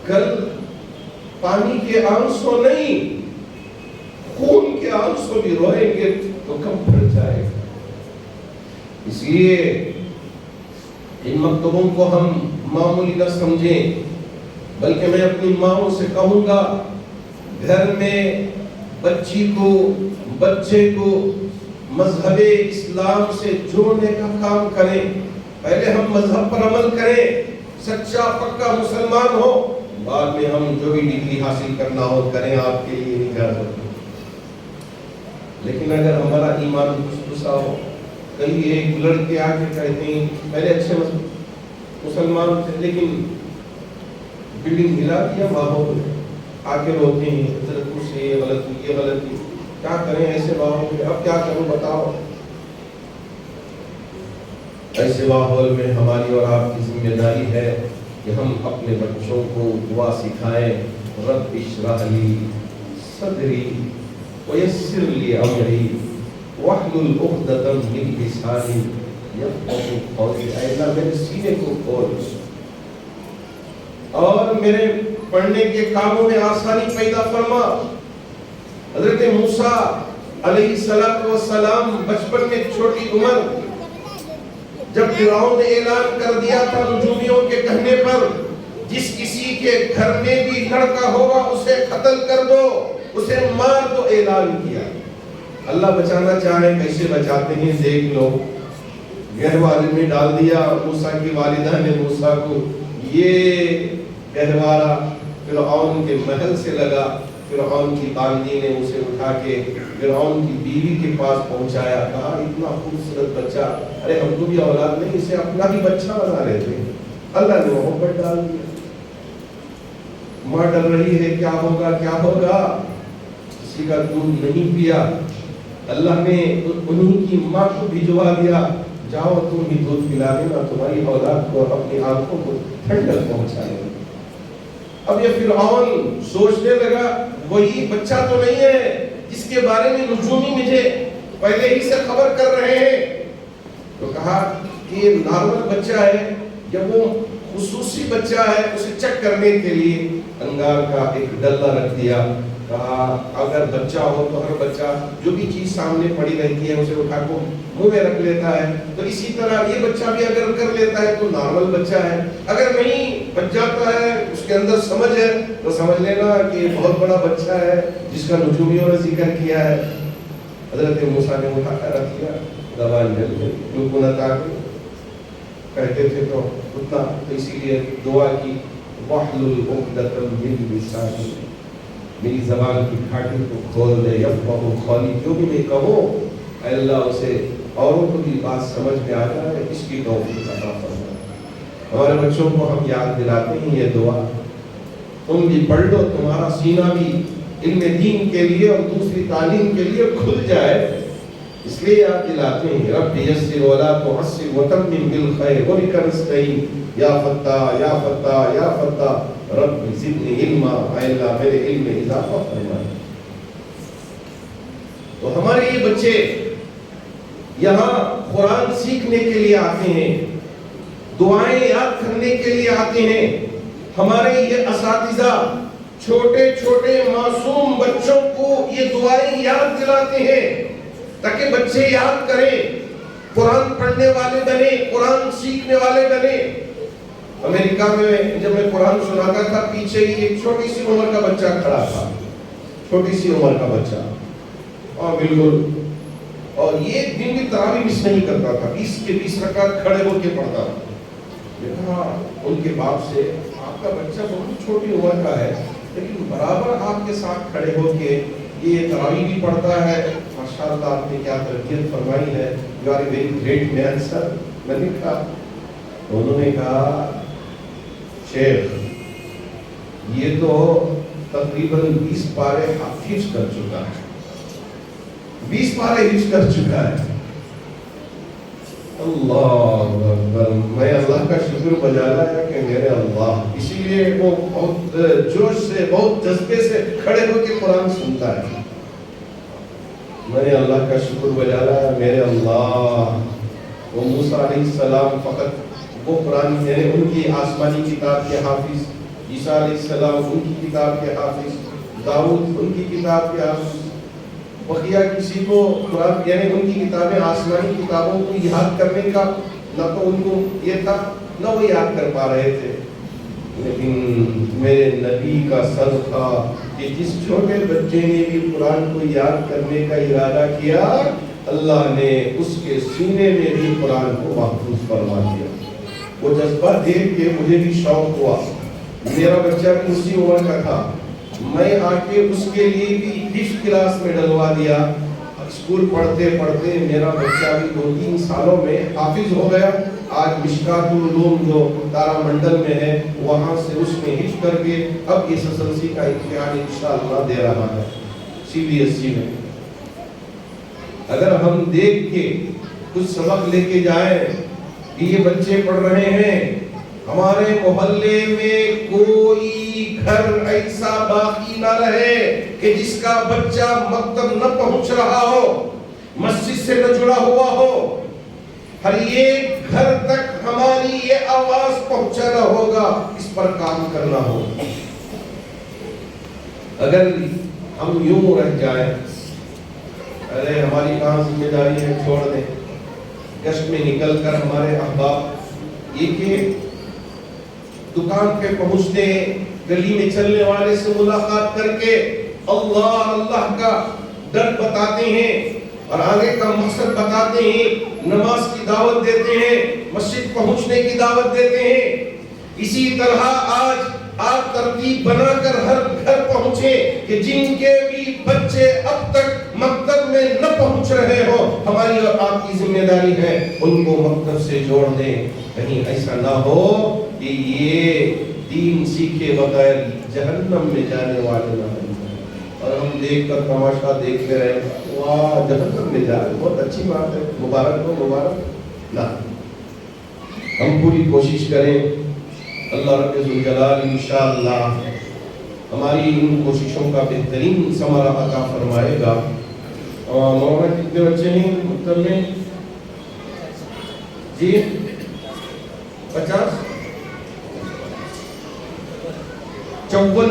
کل پانی کے آنسو نہیں خون کے آنسو بھی روئیں گے تو کم پڑ جائے. اس لیے ان مکتوبوں کو ہم معمولی نہ سمجھیں، بلکہ میں اپنی ماں سے کہوں گا گھر میں بچے کو مذہب اسلام سے جوڑنے کا کام کریں. پہلے ہم مذہب پر عمل کریں، سچا پکا مسلمان ہو، بعد میں ہم جو بھی ڈگری حاصل کرنا ہو کریں، آپ کے لیے اجازت ہے. لیکن اگر ہمارا ایمان گسگسا ہو، کئی ایک لڑکے آ کے کہتے ہیں پہلے اچھے مسلمان تھے لیکن بلڈنگ ہلا دیا ماحول، آ کے روتے ہیں حضرت مجھ سے یہ غلط ہوئی، یہ غلط ہوئی. کیا کریں ایسے ماحول میں؟ اب کیا کروں بتاؤ. ایسے ماحول میں ہماری اور آپ کی ذمہ داری ہے کہ ہم اپنے بچوں کو دعا سکھائیں. رب اشرح لی صدری ویسر لی امری واحلل عقدۃ من لسانی یفقهوا قولی. اے اللہ میرے سینے کو کھول اور میرے پڑھنے کے کاموں میں آسانی پیدا فرما. حضرت موسیٰ علیہ السلام بچپن میں چھوٹی عمر جب فرعون نے اعلان کر دیا تھا نجومیوں کے کہنے پر جس کسی کے گھر میں بھی لڑکا ہوگا اسے قتل کر دو، اسے مار دو، اعلان کیا. اللہ بچانا چاہے کیسے بچاتے ہیں دیکھ لو. گہوارے میں ڈال دیا. موسیٰ کی والدہ نے موسیٰ کو یہ گہوارہ فرعون کے محل سے لگا. فرعون کی باندی نے اسے اٹھا کے فرعون کی بیوی کے پاس پہنچایا. کہا اتنا خوبصورت بچہ، ارے ہم کو بھی اولاد نہیں، اسے اپنا بھی بچہ بنا لیتے ہیں. اللہ نے محبت ڈال دیا. ماں ڈر رہی ہے کیا ہوگا کیا ہوگا، کسی کا دودھ نہیں پیا. اللہ نے انہی کی ماں کو بھجوا دیا، جاؤ تم ہی دودھ پلا دینا، تمہاری اولاد کو اپنی آنکھوں کو ٹھنڈک پہنچائے. اب یہ فرعون سوچنے لگا وہی بچہ تو نہیں ہے جس کے بارے میں نجومی مجھے پہلے ہی سے خبر کر رہے ہیں. تو کہا کہ یہ نارمل بچہ ہے، جب وہ خصوصی بچہ ہے, اسے چیک کرنے کے لیے انگار کا ایک ڈلہ رکھ دیا. کہا اگر بچہ ہو تو ہر بچہ جو بھی چیز سامنے پڑی رہتی ہے اسے اٹھا کو منہ میں رکھ لیتا ہے, تو اسی طرح یہ بچہ بھی اگر کر لیتا ہے تو نارمل بچہ ہے. اگر نہیں بچ جاتا ہے, اس کے اندر سمجھ ہے, تو سمجھ لینا کہ بہت بڑا بچہ ہے جس کا نجومیوں نے ذکر کیا ہے. حضرت موسیٰ نے اٹھا کر رکھ دیا, زبان جل گئی, لکنت آ گئی. کہتے تھے تو اتنا, تو اسی لیے دعا کی, واحلل عقدۃ من لسانی, میری زبان کی کھاٹی کو کھول دے, یفقہوا قولی, جو بھی میں کہوں اے اللہ اسے اوروں کو بھی بات سمجھ میں آ جائے, اس کی توفیق عطا فرما. ہمارے بچوں کو ہم یاد دلاتے ہیں یہ دعا, تم بھی پڑھ لو, تمہارا سینہ بھی علم دین کے لیے اور دوسری تعلیم کے لیے کھل جائے, اس لیے یاد دلاتے ہیں. رب یسر ولا تعسر وتمم بالخیر وبک نستعین, یا فتاح یا فتاح یا فتاح رب زدنی علما, اے اللہ میرے علم میں اضافہ فرما. تو ہمارے یہ بچے یہاں قرآن سیکھنے کے لیے آتے ہیں, دعائیں یاد کرنے کے لیے آتے ہیں. ہمارے یہ اساتذہ چھوٹے چھوٹے معصوم بچوں کو یہ دعائیں یاد دلاتے ہیں تاکہ بچے یاد کریں, قرآن پڑھنے والے بنے, قرآن سیکھنے والے بنے. امریکہ میں جب میں قرآن سناتا تھا, پیچھے ہی ایک چھوٹی سی عمر کا بچہ کھڑا تھا, چھوٹی سی عمر کا بچہ, اور بالکل, اور یہ دن کی تراویح مس نہیں کرتا تھا, 20 کے 20 رکعت کھڑے ہو کے پڑھتا تھا. میں کہا ان کے باپ سے, آپ کا بچہ بہت چھوٹی عمر کا ہے لیکن برابر آپ کے ساتھ کھڑے ہو کے یہ تراویح بھی پڑھتا ہے, ماشاءاللہ آپ نے کیا تربیت فرمائی ہے, you are a very great man sir. میں نے کہا, انہوں نے کہا شیخ یہ تو تقریباً 20 پارے حافظ کر چکا ہے, 20 پارے حفظ کر چکا ہے. اللہ اکبر, میں اللہ کا شکر بجا لایا کہ میرے اللہ, اسی لیے وہ بہت جوش سے, بہت جذبے سے کھڑے ہو کے قرآن سنتا ہے. میں نے اللہ کا شکر بجا لایا میرے اللہ. وہ موسیٰ علیہ السلام فقط وہ قرآن, یعنی ان کی آسمانی کتاب کے حافظ, عیسیٰ علیہ السلام ان کی کتاب کے حافظ, داؤد ان کی کتاب کے حافظ, بقیہ کسی کو قرآن یعنی ان کی کتابیں آسمانی کتابوں کو یاد کرنے کا نہ تو ان کو یہ تھا نہ وہ یاد کر پا رہے تھے. لیکن میرے نبی کا صدقہ کہ جس چھوٹے بچے نے بھی قرآن کو یاد کرنے کا ارادہ کیا, اللہ نے اس کے سینے میں بھی قرآن کو محفوظ فرما دیا. وہ جذبہ دیکھ کے مجھے بھی شوق ہوا. میرا بچہ بھی اسی عمر کا تھا, میں آ کے اس کے لیے بھی حفظ کلاس میں ڈلوا دیا. اسکول پڑھتے پڑھتے میرا بچہ بھی 2-3 سالوں میں حافظ ہو گیا. آج مشکات العلوم جو تارا منڈل میں ہے وہاں سے اس میں حفظ کر کے اب اس SSLC کا امتحان انشاءاللہ دے رہا ہے CBSE میں. اگر ہم دیکھ کے کچھ سبق لے کے جائیں کہ یہ بچے پڑھ رہے ہیں, ہمارے محلے میں کوئی گھر ایسا باقی نہ رہے کہ جس کا بچہ مکتب نہ پہنچ رہا ہو, مسجد سے نہ جڑا ہوا ہو. ہر ایک گھر تک ہماری یہ آواز پہنچانا ہوگا, اس پر کام کرنا ہوگا. اگر ہم یوں رہ جائیں, ارے ہماری کہاں ذمہ داری ہے, چھوڑ دیں, گشت میں نکل کر ہمارے احباب یہ کہ دکان پہ پہنچتے, گلی میں چلنے والے سے ملاقات کر کے اللہ اللہ کا ڈر بتاتے ہیں اور آگے کا مقصد بتاتے ہیں, نماز کی دعوت دیتے ہیں, مسجد پہنچنے کی دعوت دیتے ہیں. اسی طرح آج آپ ترتیب بنا کر ہر گھر پہنچے کہ جن کے بھی بچے اب تک مکتب میں نہ پہنچ رہے ہو, ہماری اور آپ کی ذمہ داری ہے ان کو مکتب سے جوڑ دیں. کہیں ایسا نہ ہو کہ یہ دین سیکھے بغیر جہنم میں جانے والے نہ بن جائیں اور ہم دیکھ کر تماشا دیکھتے رہے, واہ جہنم میں جا رہے, بہت اچھی بات ہے, مبارک ہو مبارک. نہ, ہم پوری کوشش کریں, اللہ رب ذوالجلال انشاءاللہ ہماری ان کوششوں کا بہترین ثمرہ عطا فرمائے گا. مولانا کتنے بچے ہیں مکتب میں؟ جی 50. 54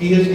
PhD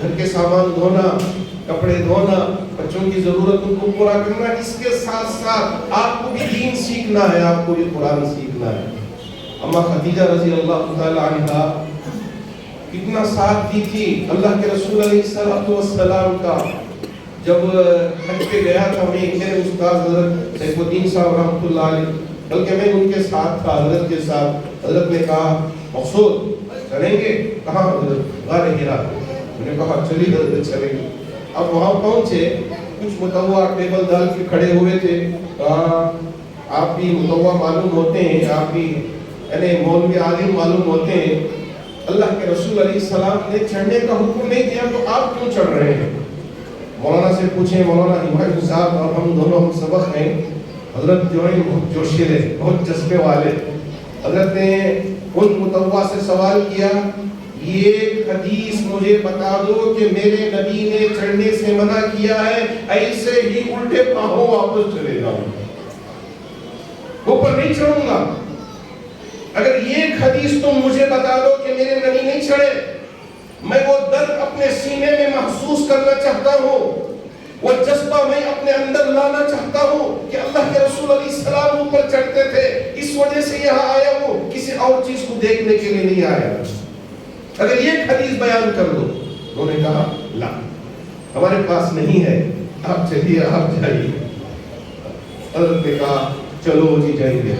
گھر کے سامان دھونا، کپڑے دھونا، بچوں کی ضرورتوں کو پورا کرنا، اس کے ساتھ ساتھ آپ کو بھی دین سیکھنا ہے، آپ کو بھی قرآن سیکھنا ہے۔ اما خدیجہ رضی اللہ تعالی عنہا کتنا ساتھ دی تھی اللہ کے رسول علیہ السلام کا۔ جب حج پہ گیا تھا میں، میرے استاد حضرت سیف الدین صاحب رحمۃ اللہ علیہ، بلکہ میں ان کے ساتھ تھا، حضرت کے ساتھ۔ حضرت نے کہا مقصود چلیں گے؟ کہاں حضرت؟ غار حرا۔ میں نے کہا چلیے حضرت چلیں گے۔ اب وہاں پہنچے، کچھ متوا ٹیبل ڈال کے کھڑے ہوئے تھے۔ کہا آپ بھی متوا معلوم ہوتے ہیں، آپ بھی یعنی مولوی عالم معلوم ہوتے ہیں، اللہ کے رسول علیہ السلام نے چڑھنے کا حکم نہیں دیا تو آپ کیوں چڑھ رہے ہیں؟ مولانا سے پوچھیں، مولانا ہمایوں صاحب اور ہم دونوں ہم سبق ہیں۔ حضرت جو ہیں بہت جوشیلے، بہت جذبے والے۔ حضرت نے ان متوا سے سوال کیا، یہ حدیث مجھے بتا دو کہ میرے نبی نے چڑھنے سے منع کیا ہے، ایسے ہی الٹے پاؤں واپس چلے جاؤں، اوپر نہیں چڑھوں گا۔ اگر یہ حدیث تم مجھے بتا دو کہ میرے نبی نہیں چڑھے، میں وہ درد اپنے سینے میں محسوس کرنا چاہتا ہوں، وہ جذبہ میں اپنے اندر لانا چاہتا ہوں کہ اللہ کے رسول علیہ السلام اوپر چڑھتے تھے، اس وجہ سے یہاں آیا ہوں، کسی اور چیز کو دیکھنے کے لیے نہیں آیا۔ اگر یہ حدیث بیان کر دو۔ انہوں نے کہا لا، ہمارے پاس نہیں ہے، آپ چلیے، آپ جائیے۔ حضرت نے کہا چلو جی جائیں گے۔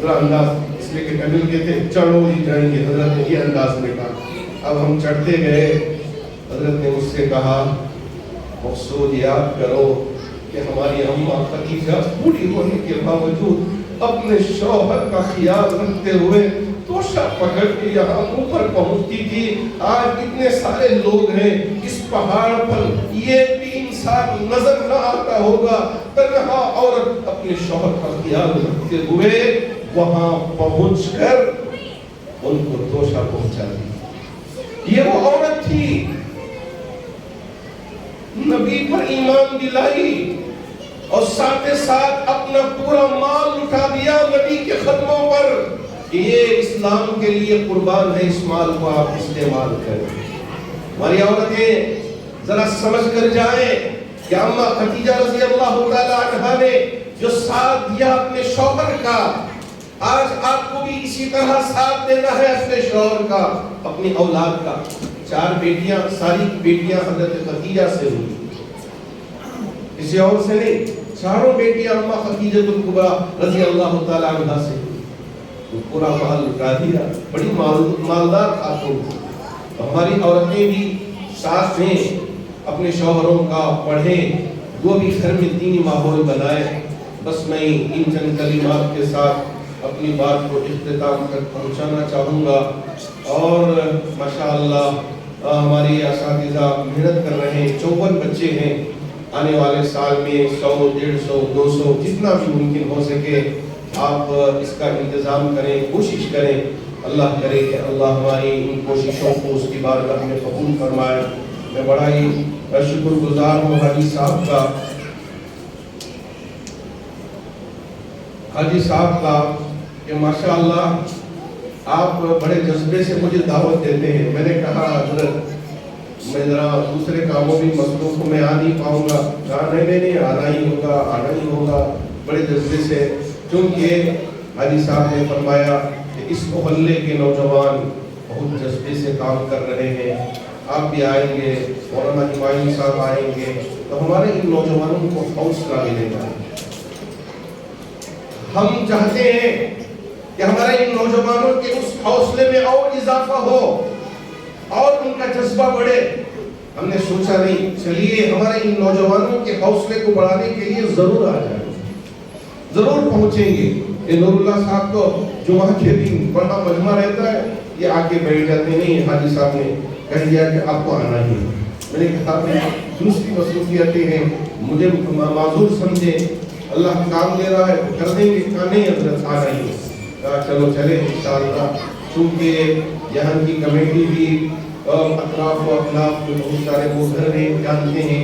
انداز اس لیے کہ ٹنل کے تھے، چلو جی جائیں گے۔ حضرت نے یہ انداز میں کہا۔ اب ہم چڑھتے گئے، حضرت نے مجھ سے کہا مقصود یاد کرو کہ ہماری اماں خدیجہ بوڑھی ہونے کے باوجود اپنے شوہر کا خیال رکھتے ہوئے توشہ پکڑ کے یہاں اوپر پہنچتی تھی۔ آج اتنے سارے لوگ ہیں اس پہاڑ پر، یہ بھی انسان نظر نہ آتا ہوگا، تنہا عورت اپنے شوہر کا خیال رکھتے ہوئے وہاں پہنچ کر ان کو توشہ پہنچا دی۔ یہ وہ عورت تھی، نبی پر ایمان دلائی اور ساتھ ساتھ اپنا پورا مال لٹا دیا نبی کے خدموں پر کہ یہ اسلام کے لیے قربان ہے، اس مال کو آپ استعمال کریں۔ ہماری عورتیں ذرا سمجھ کر جائیں کہ اماں خدیجہ رضی اللہ تعالی عنہا نے جو ساتھ دیا اپنے شوہر کا، آج آپ کو بھی اسی طرح ساتھ دینا ہے اپنے شوہر کا، اپنی اولاد کا۔ 4 بیٹیاں، ساری بیٹیاں حضرت خدیجہ سے ہوئی، کسی اور سے نہیں۔ 4 بیٹیاں اماں خدیجہ الکبریٰ رضی اللہ تعالی عنہا سے، پورا مال لٹا دیا، بڑی مالدار خاتون تھی۔ ہماری عورتیں بھی ساتھ میں اپنے شوہروں کا پڑھیں، وہ بھی گھر میں دینی ماحول بنائے۔ بس میں ان چند کلمات کے ساتھ اپنی بات کو اختتام تک پہنچانا چاہوں گا۔ اور ماشاءاللہ ہماری اساتذہ محنت کر رہے ہیں، 54 بچے ہیں، آنے والے سال میں 100، 150، 200 جتنا بھی ممکن ہو سکے آپ اس کا انتظام کریں، کوشش کریں۔ اللہ کرے کہ اللہ ہماری ان کوششوں کو اس کی بارگاہ میں قبول فرمائے۔ میں بڑا ہی شکر گزار ہوں حاجی صاحب کا کہ ماشاءاللہ آپ بڑے جذبے سے مجھے دعوت دیتے ہیں۔ میں نے کہا حضرت میں ذرا دوسرے کاموں بھی مصروف ہوں، میں آ نہیں پاؤں گا۔ کہا نہیں آنا ہی ہوگا بڑے جذبے سے، کیونکہ حاجی صاحب نے فرمایا کہ اس محلے کے نوجوان بہت جذبے سے کام کر رہے ہیں، آپ بھی آئیں گے، مولانا ہمایوں صاحب آئیں گے تو ہمارے ان نوجوانوں کو حوصلہ ملے گا۔ ہم چاہتے ہیں کہ ہمارے ان نوجوانوں کے اس حوصلے میں اور اضافہ ہو اور ان کا جذبہ بڑھے۔ ہم نے سوچا نہیں، چلیے ہمارے ان نوجوانوں کے حوصلے کو بڑھانے کے لیے ضرور آ جائیں، ضرور پہنچیں گے۔ یہ نور اللہ صاحب کو جمعہ کے دن بڑا مجمع رہتا ہے، یہ آ کے بیٹھ جاتے نہیں، حاجی صاحب نے کہہ دیا کہ آپ کو آنا ہی۔ میں نے کہا دوسری مصروفیتیں ہیں، مجھے معذور سمجھے، اللہ کام دے رہا ہے کر دیں گے، کہا نہیں حضرت آنا ہی۔ کہا چلو چلے انشاءاللہ، چونکہ یہاں کی کمیٹی بھی اطراف و اطلاف کے بہت سارے وہ گھر ہیں، جانتے ہیں،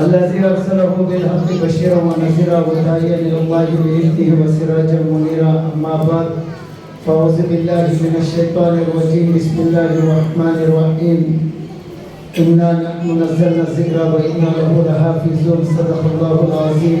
الذي أرسله بالحق بشيرا ونذيرا وداعيا إلى الله بإذنه وسراجا منيرا أما بعد فأعوذ بالله من الشيطان الرجيم بسم الله الرحمن الرحيم إنا نحن نزلنا الذكر وإنا له لحافظون صدق الله العظيم.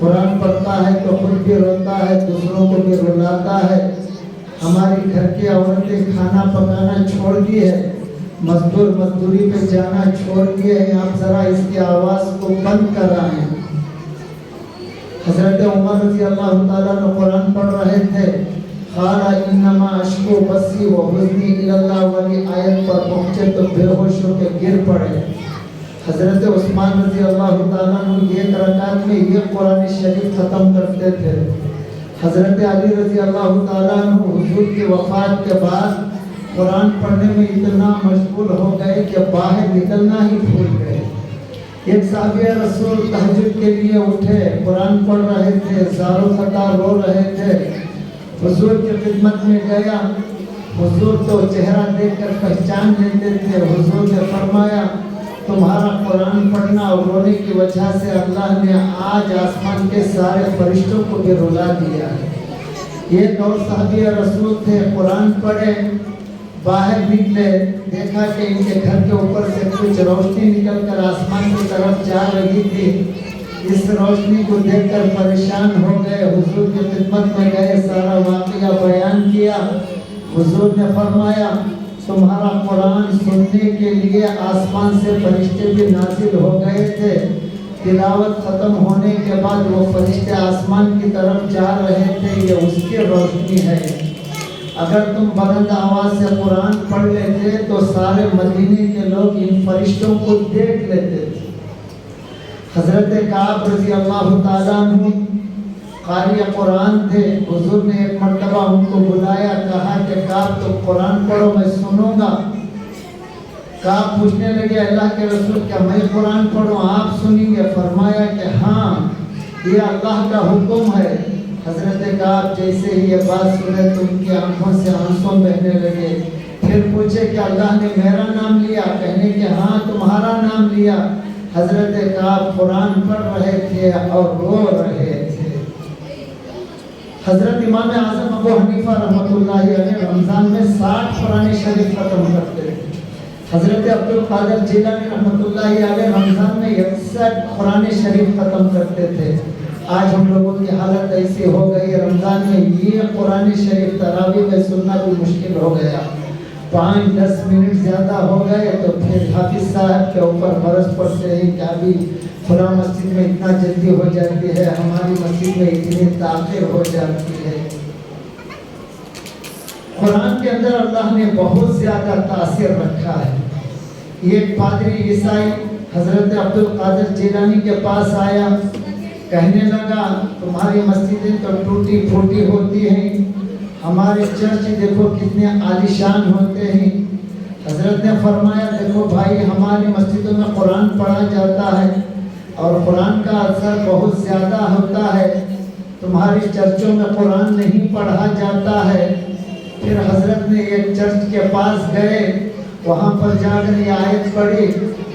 قرآن پڑھتا ہے تو خود بھی روتا ہے، دوسروں کو بھی رلاتا ہے۔ ہماری گھر کی عورتیں کھانا پکانا چھوڑ دی ہے، مزدوری پہ جانا چھوڑ دیے ہیں۔ آپ ذرا اس کی آواز کو بند کر رہے ہیں۔ حضرت عمر رضی اللہ تعالیٰ نے قرآن پڑھ رہے تھے، قال انما اشکو بسی و حزنی الی اللہ، والی آیت پر پہنچے تو بے ہوش ہو کے گر پڑے۔ حضرت عثمان رضی اللہ تعالیٰ نے ایک رکعت میں یہ قرآن شریف ختم کرتے تھے۔ حضرت علی رضی اللہ تعالیٰ عنہ حضور کی وفات کے بعد قرآن پڑھنے میں اتنا مشغول ہو گئے کہ باہر نکلنا ہی بھول گئے۔ ایک صحابی رسول تہجد کے لیے اٹھے، قرآن پڑھ رہے تھے، زارو قطار رو رہے تھے، حضور کی خدمت میں گیا۔ حضور تو چہرہ دیکھ کر پہچان لیتے تھے۔ حضور نے فرمایا تمہارا قرآن پڑھنا اور رونے کی وجہ سے اللہ نے آج آسمان کے سارے فرشتوں کو بھی رلا دیا ہے۔ ایک اور صحابی رسول تھے، قرآن پڑھے، باہر نکلے، دیکھا کہ ان کے گھر کے اوپر سے کچھ روشنی نکل کر آسمان کی طرف جا رہی تھی۔ اس روشنی کو دیکھ کر پریشان ہو گئے، حضور کی خدمت میں گئے، سارا واقعہ بیان کیا۔ حضور نے فرمایا تمہارا قرآن سننے کے لیے آسمان سے فرشتے بھی نازل ہو گئے تھے، تلاوت ختم ہونے کے بعد وہ فرشتے آسمان کی طرف جا رہے تھے، یہ اس کی روشنی ہے۔ اگر تم بلند آواز سے قرآن پڑھ لیتے تو سارے مدینے کے لوگ ان فرشتوں کو دیکھ لیتے تھے۔ حضرت کعب رضی اللہ تعالیٰ عنہ قاری قرآن تھے۔ حضور نے ایک مرتبہ ان کو بلایا، کہا کہ کعب تو قرآن پڑھو، میں سنوں گا۔ کعب پوچھنے لگے اللہ کے رسول کیا میں قرآن پڑھوں آپ سنیں گے؟ فرمایا کہ ہاں یہ اللہ کا حکم ہے۔ حضرت کعب جیسے ہی یہ بات سنے تو ان کی آنکھوں سے آنسو بہنے لگے۔ پھر پوچھے کہ اللہ نے میرا نام لیا؟ کہنے کہ ہاں تمہارا نام لیا۔ حضرت کعب قرآن پڑھ رہے تھے اور رو رہے تھے۔ حضرت امام اعظم ابو حنیفہ رحمۃ اللہ علیہ رمضان میں 60 قرآن شریف ختم کرتے تھے۔ حضرت عبد القادر جیلانی رحمۃ اللہ علیہ رمضان میں 61 قرآن شریف ختم کرتے تھے۔ آج ہم لوگوں کی حالت ایسی ہو گئی، رمضان میں یہ قرآن شریف تراویح میں سننا بھی مشکل ہو گیا۔ 5-10 منٹ زیادہ ہو گئے تو پھر حافظ صاحب کے اوپر برس پڑتے ہیں کہ ابھی فلاں مسجد میں اتنا جلدی ہو جاتی ہے، ہماری مسجد میں اتنی تاخیر ہو جاتی ہے۔ قرآن کے اندر اللہ نے بہت زیادہ تاثیر رکھا ہے۔ ایک پادری عیسائی حضرت عبد القادر جیلانی کے پاس آیا، کہنے لگا تمہاری مسجدیں تو ٹوٹی پھوٹی ہوتی ہیں، ہمارے چرچ دیکھو کتنے عالیشان ہوتے ہیں۔ حضرت نے فرمایا دیکھو بھائی، ہماری مسجدوں میں قرآن پڑھا جاتا ہے اور قرآن کا اثر بہت زیادہ ہوتا ہے، تمہاری چرچوں میں قرآن نہیں پڑھا جاتا ہے۔ پھر حضرت نے ایک چرچ کے پاس گئے، وہاں پر جا کر یہ آیت پڑھی،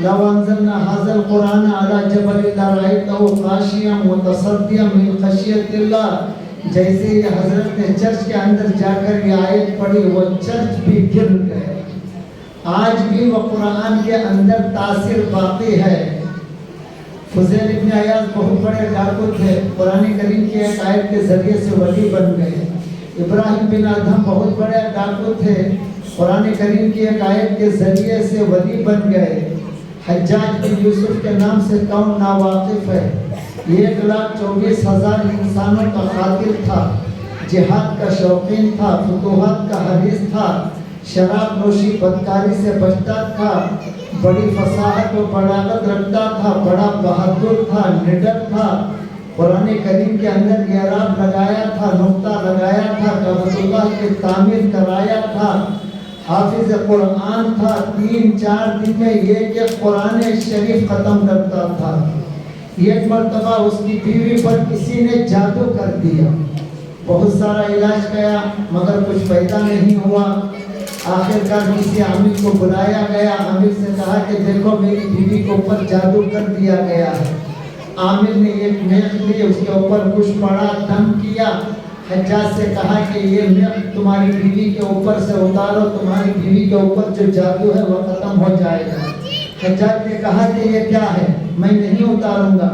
لو انزلنا هذا القرآن على جبل لرأيته خاشعا متصدعا من خشية اللہ۔ جیسے یہ حضرت نے چرچ کے اندر جا کر یہ آیت پڑھی، وہ چرچ بھی گر گئے۔ آج بھی وہ قرآن کے اندر تاثیر باقی ہے۔ فضیل ابن عیاض بہت بڑے ڈاکو تھے، قرآن کریم کی ایک آیت کے ذریعے سے ولی بن گئے۔ ابراہیم بن ادھم بہت بڑے ڈاکو تھے، قرآن کریم کی ایک آیت کے ذریعے سے ولی بن گئے۔ حجاج بن یوسف کے نام سے کون ناواقف ہے؟ 1,24,000 انسانوں کا قاتل تھا، جہاد کا شوقین تھا، فتوحات کا حریص تھا، شراب نوشی بدکاری سے بچتا تھا، بڑی فصاحت و بلاغت رکھتا تھا، بڑا بہادر تھا، نڈر تھا، قرآن کریم کے اندر اعراب لگایا تھا، نقطہ لگایا تھا، کعبۃ اللہ کی تعمیر کرایا تھا، حافظ قرآن تھا، 3-4 دن میں ایک قرآن شریف ختم کرتا تھا۔ ایک مرتبہ اس کی بیوی پر کسی نے جادو کر دیا، بہت سارا علاج کیا مگر کچھ فائدہ نہیں ہوا۔ آخر کار کسی عامل کو بلایا گیا، عامل سے کہا کہ دیکھو میری بیوی کے اوپر جادو کر دیا گیا ہے۔ عامل نے ایک میخ لی، اس کے اوپر کچھ پڑا، دم کیا، حجاج سے کہا کہ یہ میخ تمہاری بیوی کے اوپر سے اتارو، تمہاری بیوی کے اوپر جو جادو ہے وہ ختم ہو جائے گا۔ حجاج نے کہا کہ یہ کیا ہے، میں نہیں اتاروں گا۔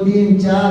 3, 4,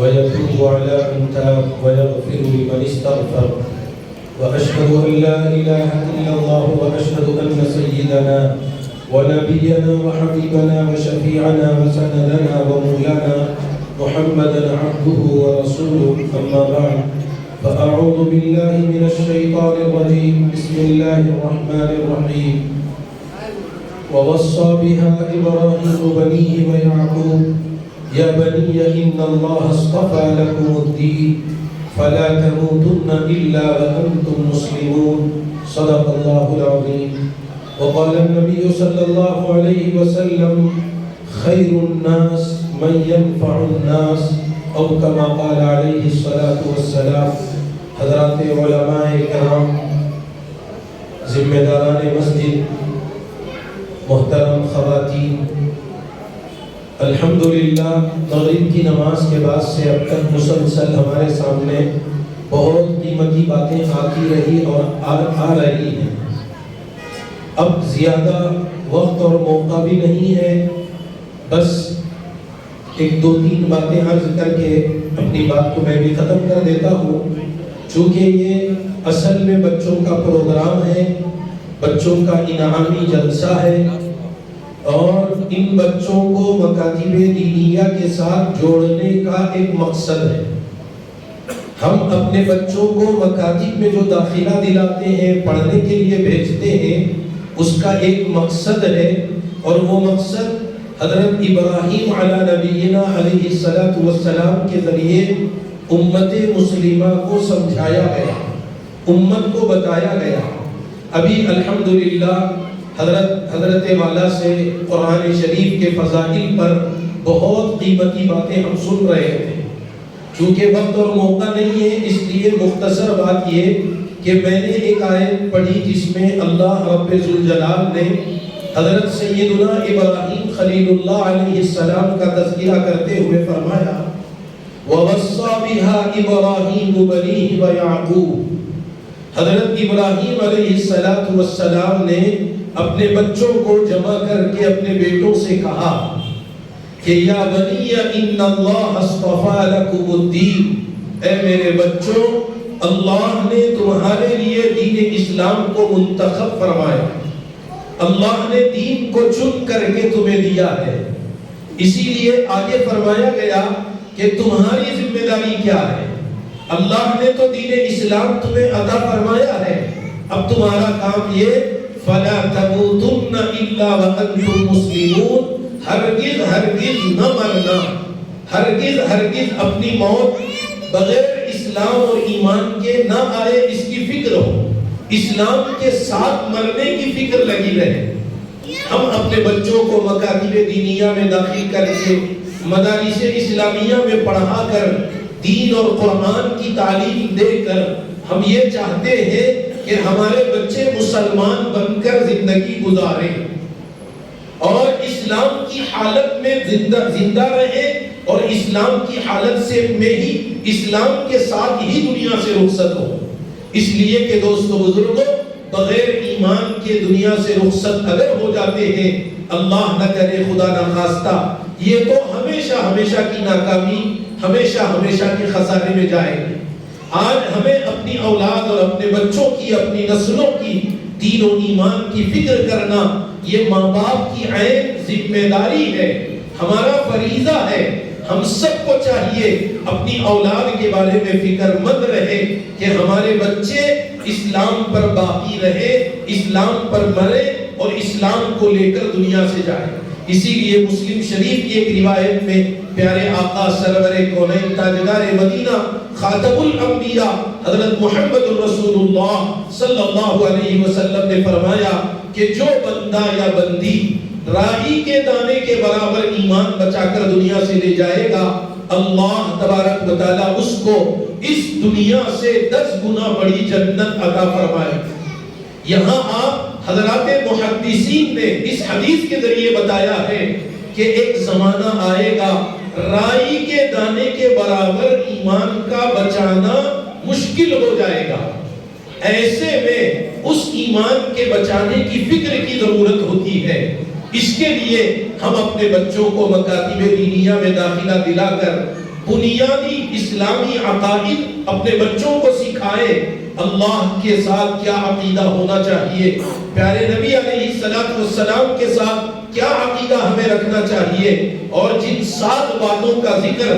ويتوب على من تاب ويغفر لمن استغفر وأشهد أن لا إله إلا الله وأشهد أن سيدنا ونبينا وحبيبنا وشفيعنا وسندنا ومولانا محمدا عبده ورسوله أما بعد فأعوذ بالله من الشيطان الرجيم بسم الله الرحمن الرحيم ووصى بها إبراهيم بنيه ويعقوب يا بني إن الله اصطفى لكم الدين فلا تموتن إلا وأنتم مسلمون صدق الله العظيم وقال النبي صلى الله عليه وسلم خير الناس من ينفع الناس أو كما قال عليه الصلاة والسلام۔ حضرات علماء کرام، ذمہ داران مسجد، محترم خواتین، الحمدللہ مغرب کی نماز کے بعد سے اب تک مسلسل ہمارے سامنے بہت قیمتی باتیں آتی رہی اور آ رہی ہیں۔ اب زیادہ وقت اور موقع بھی نہیں ہے، بس 1-2-3 باتیں عرض کر کے اپنی بات کو میں بھی ختم کر دیتا ہوں۔ چونکہ یہ اصل میں بچوں کا پروگرام ہے، بچوں کا انعامی جلسہ ہے اور ان بچوں کو مکاتب دینیہ کے ساتھ جوڑنے کا ایک مقصد ہے۔ ہم اپنے بچوں کو مکاتب میں جو داخلہ دلاتے ہیں، پڑھنے کے لیے بھیجتے ہیں، اس کا ایک مقصد ہے اور وہ مقصد حضرت ابراہیم علی نبینا علیہ السلام کے ذریعے امت مسلمہ کو سمجھایا گیا، امت کو بتایا گیا۔ ابھی الحمدللہ حضرت والا سے قرآن شریف کے فضائل پر بہت قیمتی باتیں ہم سن رہے تھے۔ چونکہ وقت اور موقع نہیں ہے، اس لیے مختصر بات یہ کہ میں نے ایک آیت پڑھی جس میں اللہ رب ذوالجلال نے حضرت سیدنا ابراہیم خلیل اللہ علیہ السلام کا تذکرہ کرتے ہوئے فرمایا وَوَصَّى بِهَا إِبْرَاهِيمُ بَنِيهِ وَيَعْقُوبُ۔ حضرت ابراہیم علیہ السلام نے اپنے بچوں کو جمع کر کے اپنے بیٹوں سے کہا کہ یا بنی ان اللہ اصطفى لکم الدین، اے میرے بچوں، اللہ نے تمہارے لیے دین اسلام کو منتخب فرمایا، اللہ نے دین کو چن کر کے تمہیں دیا ہے۔ اسی لیے آگے فرمایا گیا کہ تمہاری ذمہ داری کیا ہے؟ اللہ نے تو دین اسلام تمہیں عطا فرمایا ہے، اب تمہارا کام یہ فَلَا تَمُوتُنَّ إِلَّا وَأَنْتُمْ مُسْلِمُونَ، ہرگز ہرگز نہ مرنا، ہرگز ہرگز اپنی موت بغیر اسلام اور ایمان کے نہ آئے، اس کی فکر ہو، اسلام کے ساتھ مرنے کی فکر لگی رہے۔ ہم اپنے بچوں کو مکاتب دینیہ میں داخل کر کے مدارس اسلامیہ میں پڑھا کر دین اور قرآن کی تعلیم دے کر ہم یہ چاہتے ہیں کہ ہمارے بچے مسلمان بن کر زندگی گزاریں اور اسلام کی حالت میں زندہ رہیں اور اسلام کی حالت سے میں ہی اسلام کے ساتھ ہی دنیا سے رخصت ہو۔ اس لیے کہ دوستو بزرگوں، بغیر ایمان کے دنیا سے رخصت اگر ہو جاتے ہیں، اللہ نہ کرے خدا نہ خواستہ، یہ تو ہمیشہ ہمیشہ کی ناکامی، ہمیشہ ہمیشہ کے خسارے میں جائے گی۔ آج ہمیں اپنی اولاد اور اپنے بچوں کی، اپنی نسلوں کی دین و ایمان کی فکر کرنا یہ ماں باپ کی عین ذمہ داری ہے، ہمارا فریضہ ہے۔ ہم سب کو چاہیے اپنی اولاد کے بارے میں فکر مند رہے کہ ہمارے بچے اسلام پر باقی رہے، اسلام پر مرے اور اسلام کو لے کر دنیا سے جائے۔ اسی لیے مسلم شریف کی ایک روایت میں پیارے آقا سرور کونین تاجدار مدینہ خاتم الانبیاء حضرت محمد الرسول اللہ صلی اللہ علیہ وسلم نے فرمایا کہ جو بندہ یا بندی رائی کے دانے کے برابر ایمان بچا کر دنیا سے لے جائے گا، اللہ تبارک و تعالیٰ اس کو اس دنیا سے 10 گنا بڑی جنت عطا فرمائے۔ یہاں آپ حضرات محدثین نے اس حدیث کے ذریعے بتایا ہے کہ ایک زمانہ آئے گا رائی کے دانے کے برابر ایمان کا بچانا مشکل ہو جائے گا، ایسے میں اس ایمان کے بچانے کی فکر کی ضرورت ہوتی ہے۔ اس کے لیے ہم اپنے بچوں کو مکاتب دینیہ میں داخلہ دلا کر بنیادی اسلامی عقائد اپنے بچوں کو سکھائے، اللہ کے ساتھ کیا عقیدہ ہونا چاہیے، پیارے نبی علیہ السلام کے ساتھ کیا عقیدہ ہمیں رکھنا چاہیے، اور جن 7 باتوں کا ذکر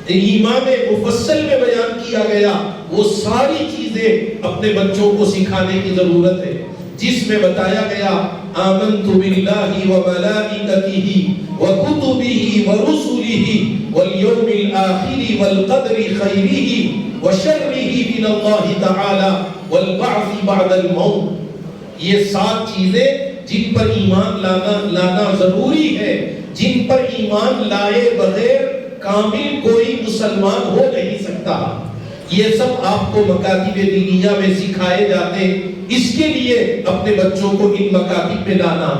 ایمان مفصل میں بیان کیا گیا وہ ساری چیزیں اپنے بچوں کو سکھانے کی ضرورت ہے، جس میں بتایا گیا آمنت باللہ وملائکتہ وکتبہ ورسلہ والیوم الآخر والقدر خیرہ وشرہ من اللہ تعالی والبعث بعد الموت۔ یہ 7 چیزیں جن پر ایمان لانا ضروری ہے، جن پر ایمان لائے بغیر کامل کوئی مسلمان ہو نہیں سکتا، یہ سب آپ کو مکاتب دینیہ میں سکھائے جاتے۔ اس کے لیے اپنے بچوں کو ان مکاتب میں لانا،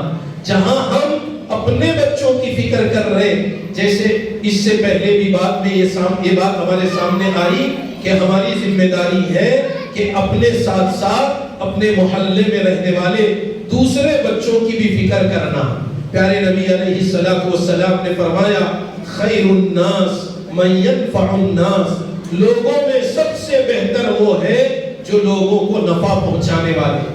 جہاں ہم اپنے بچوں کی فکر کر رہے، جیسے اس سے پہلے بھی بات میں یہ بات ہمارے سامنے آئی کہ ہماری ذمہ داری ہے کہ اپنے ساتھ ساتھ اپنے محلے میں رہنے والے دوسرے بچوں کی بھی فکر کرنا۔ پیارے نبی علیہ السلام نے فرمایا خیر الناس من ينفع الناس، لوگوں میں سب سے بہتر وہ ہے جو لوگوں کو نفع پہنچانے والے۔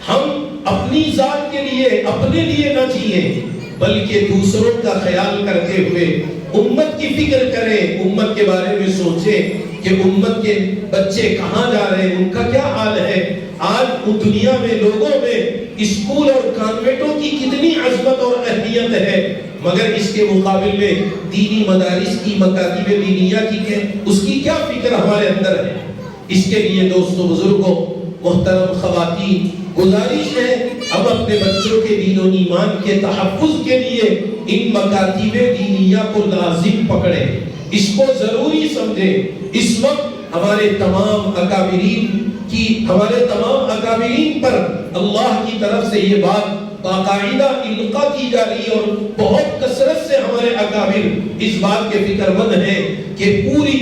ہم اپنی ذات کے لیے اپنے لیے نہ جئیں بلکہ دوسروں کا خیال کرتے ہوئے امت کی فکر کریں، امت کے بارے میں سوچیں کہ امت کے بچے کہاں جا رہے ہیں، ان کا کیا حال ہے۔ آج دنیا میں لوگوں میں اسکول اور کانوینٹوں کی کتنی عظمت اور اہمیت ہے، مگر اس کے مقابل میں دینی مدارس کی مکاتب دینیہ کی اس کی کیا فکر ہمارے اندر ہے۔ اس کے لیے دوستو بزرگوں، محترم خواتین، گزارش ہے ہم اپنے بچوں کے دین و ایمان کے تحفظ کے لیے ان مکاتب دینیہ کو لازم پکڑیں، اس کو ضروری سمجھیں۔ اس وقت ہمارے تمام اکابرین پر اللہ کی طرف سے یہ بات باقاعدہ القا کی جا رہی ہے، اور بہت کثرت سے ہمارے اکابر اس بات کے فکر مند ہیں کہ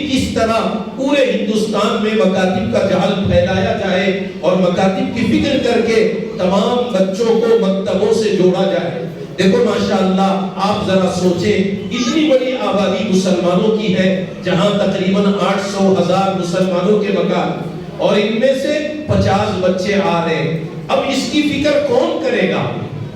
کس طرح پورے ہندوستان میں مکاتب کا جال پھیلایا جائے اور مکاتب کی فکر کر کے تمام بچوں کو مکتبوں سے جوڑا جائے۔ دیکھو ماشاءاللہ، آپ ذرا سوچیں، اتنی بڑی آبادی مسلمانوں کی ہے، جہاں تقریباً 800,000 مسلمانوں کے مکان، اور ان میں سے 50 بچے آ رہے ہیں۔ اب اس کی فکر کون کرے گا؟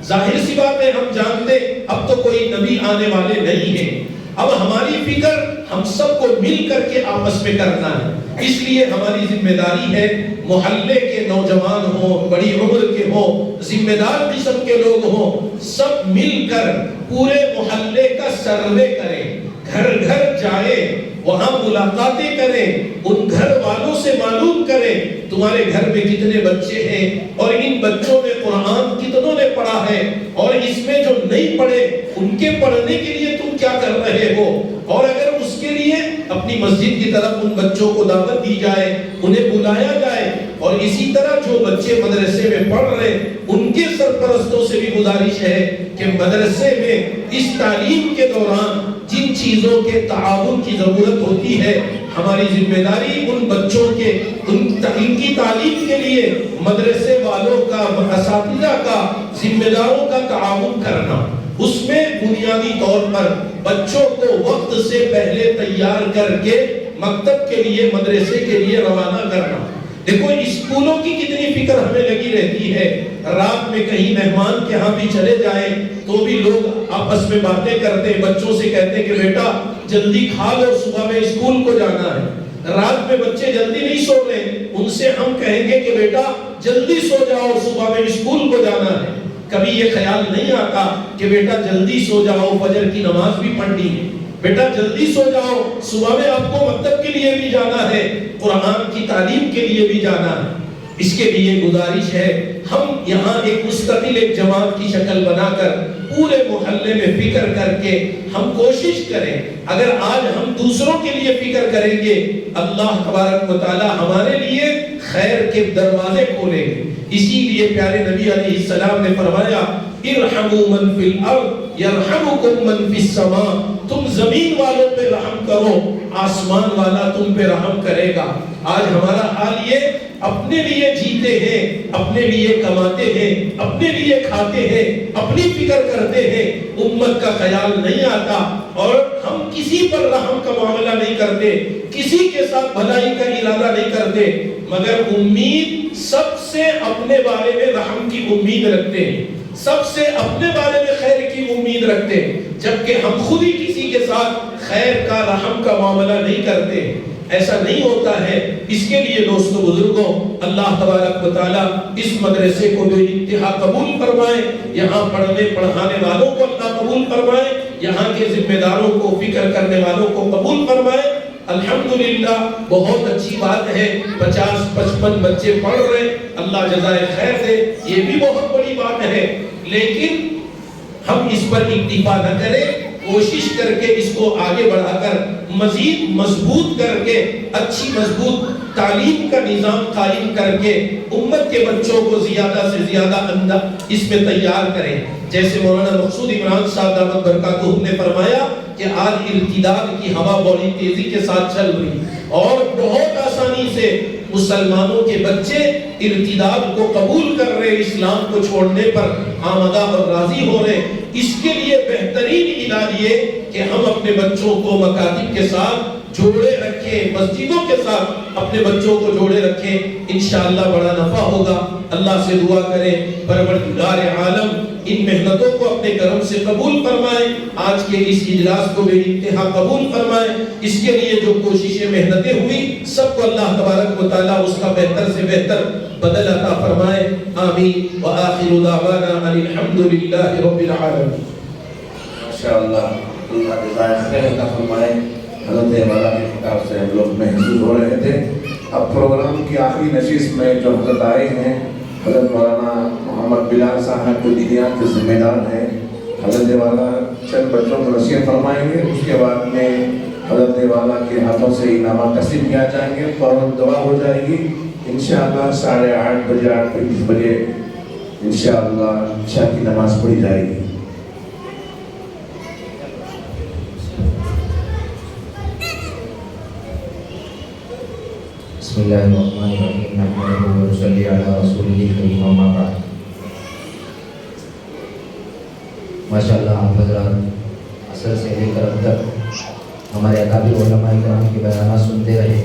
ظاہر سی بات ہے، ہم جانتے اب تو کوئی نبی آنے والے نہیں ہیں۔ اب ہماری فکر ہم سب کو مل کر کے آپس میں کرنا ہے۔ اس لیے ہماری ذمہ داری ہے محلے کے نوجوان ہوں، بڑی عمر کے ہوں، ذمہ دار قسم کے لوگ ہوں، سب مل کر پورے محلے کا سروے کریں، گھر گھر جائیں، وہاں ملاقاتیں کریں، ان گھر والوں سے معلوم کریں تمہارے گھر میں کتنے بچے ہیں اور ان بچوں نے قرآن کتنوں نے پڑھا ہے، اور اس میں جو نہیں پڑھے ان کے پڑھنے کے لیے تم کیا کر رہے ہو، اور اگر اس کے لیے اپنی مسجد کی طرف ان بچوں کو دعوت دی جائے، انہیں بلایا جائے، اور اسی طرح جو بچے مدرسے میں پڑھ رہے ان کے سرپرستوں سے بھی گزارش ہے کہ مدرسے میں اس تعلیم کے دوران جن چیزوں کے تعاون کی ضرورت ہوتی ہے، ہماری ذمہ داری ان بچوں کے ان کی تعلیم کے لیے مدرسے والوں کا، اساتذہ کا، ذمہ داروں کا تعاون کرنا، اس میں بنیادی طور پر بچوں کو وقت سے پہلے تیار کر کے مکتب کے لیے، مدرسے کے لیے روانہ کرنا۔ دیکھو اسکولوں کی کتنی فکر ہمیں لگی رہتی ہے، رات میں کہیں مہمان کے ہاں بھی چلے جائیں تو بھی لوگ آپس میں باتیں کرتے ہیں، بچوں سے کہتے ہیں کہ بیٹا جلدی کھا لو، صبح میں اسکول کو جانا ہے۔ رات میں بچے جلدی نہیں سو رہے، ان سے ہم کہیں گے کہ بیٹا جلدی سو جاؤ، صبح میں اسکول کو جانا ہے۔ کبھی یہ خیال نہیں آتا کہ بیٹا جلدی سو جاؤ، فجر کی نماز بھی پڑھنی ہے، بیٹا جلدی سو جاؤ، صبح میں آپ کو مکتب کے لیے بھی جانا ہے، قرآن کی تعلیم کے لیے بھی جانا ہے۔ اس کے لیے گزارش ہے ہم یہاں ایک مستقل ایک جماعت کی شکل بنا کر پورے محلے میں فکر کر کے ہم کوشش کریں، اگر آج ہم دوسروں کے لیے فکر کریں گے اللہ تبارک و تعالی ہمارے لیے خیر کے دروازے کھولیں گے۔ اسی لیے پیارے نبی علیہ السلام نے فرمایا ارحموا من فی الارض یرحمکم من فی السماء، تم زمین والوں پہ رحم کرو، آسمان والا تم پہ رحم کرے گا۔ آج ہمارا حال یہ اپنے لیے جیتے ہیں، اپنے لیے کماتے ہیں، اپنے لیے کھاتے ہیں، اپنی فکر کرتے ہیں، امت کا خیال نہیں آتا، اور ہم کسی پر رحم کا معاملہ نہیں کرتے، کسی کے ساتھ بھلائی کا ارادہ نہیں کرتے، مگر امید سب سے اپنے بارے میں رحم کی امید رکھتے ہیں، سب سے اپنے بارے میں خیر کی امید رکھتے ہیں، جبکہ ہم خود ہی کسی کے ساتھ خیر کا، رحم کا معاملہ نہیں کرتے۔ ایسا نہیں ہوتا ہے۔ اس کے لیے دوستو بزرگوں، اللہ تبارک و تعالیٰ اس مدرسے کو بے انتہا قبول فرمائے، یہاں پڑھنے پڑھانے والوں کو اللہ قبول فرمائے، یہاں کے ذمہ داروں کو، فکر کرنے والوں کو قبول فرمائے۔ الحمدللہ بہت اچھی بات ہے، 50-55 بچے پڑھ رہے، اللہ جزائے خیر دے، یہ بھی بہت بڑی بات ہے، لیکن ہم اس پر اکتفا نہ کریں، کوشش کر کے اس کو آگے بڑھا کر مزید مضبوط کر کے اچھی مضبوط تعلیم کا نظام قائم کر کے امت کے بچوں کو زیادہ سے زیادہ اس میں تیار کریں۔ جیسے مولانا مقصود عمران صاحب دامت برکاتہ نے فرمایا کہ آج ارتداد کی ہوا بڑی تیزی کے ساتھ چل رہی اور بہت آسانی سے مسلمانوں کے بچے ارتداد کو قبول کر رہے، اسلام کو چھوڑنے پر آمدہ اور راضی ہو رہے۔ اس کے لیے بہترین علاج یہ کہ ہم اپنے بچوں کو مکاتب کے ساتھ جوڑے رکھیں، مسجدوں کے ساتھ اپنے بچوں کو جوڑے رکھیں، انشاءاللہ بڑا نفع ہوگا۔ اللہ سے دعا کریں پروردگار عالم ان محنتوں کو اپنے کرم سے قبول فرمائے، آج کے اس اجلاس کو بے انتہا قبول فرمائے۔ اس کے لیے جو کوششیں محنتیں ہوئی سب کو اللہ تبارک و تعالیٰ اس کا بہتر سے بہتر بدل عطا فرمائے، آمین وآخر دعوانا ان الحمدللہ رب العالمین۔ ماشاءاللہ، اللہ جزائے خیر عطا فرمائے۔ حضرت والا کی خطاب سے ہم لوگ محسوس ہو رہے تھے۔ اب پروگرام کی آخری نشست میں جو حضرت آئے ہیں، حضرت مولانا محمد بلال صاحب کو دینیات کے ذمہ دار ہیں، حضرت والا چند بچوں کو نصیحت فرمائیں گے، اس کے بعد میں حضرت والا کے ہاتھوں سے انعامات تقسیم کیا جائیں گے، فوراً دعا ہو جائے گی، انشاءاللہ 8:30 بجے 8:35 بجے انشاءاللہ عشاء کی نماز پڑھی جائے گی۔ بسم اللہ الرحمن الرحیم، نحمدہ و نصلی علی رسولہ الکریم، اما بعد۔ ماشاءاللہ آپ حضرات اصل سے لے کر اب تک ہمارے اکابر علماء کرام کے بیانات سنتے رہے۔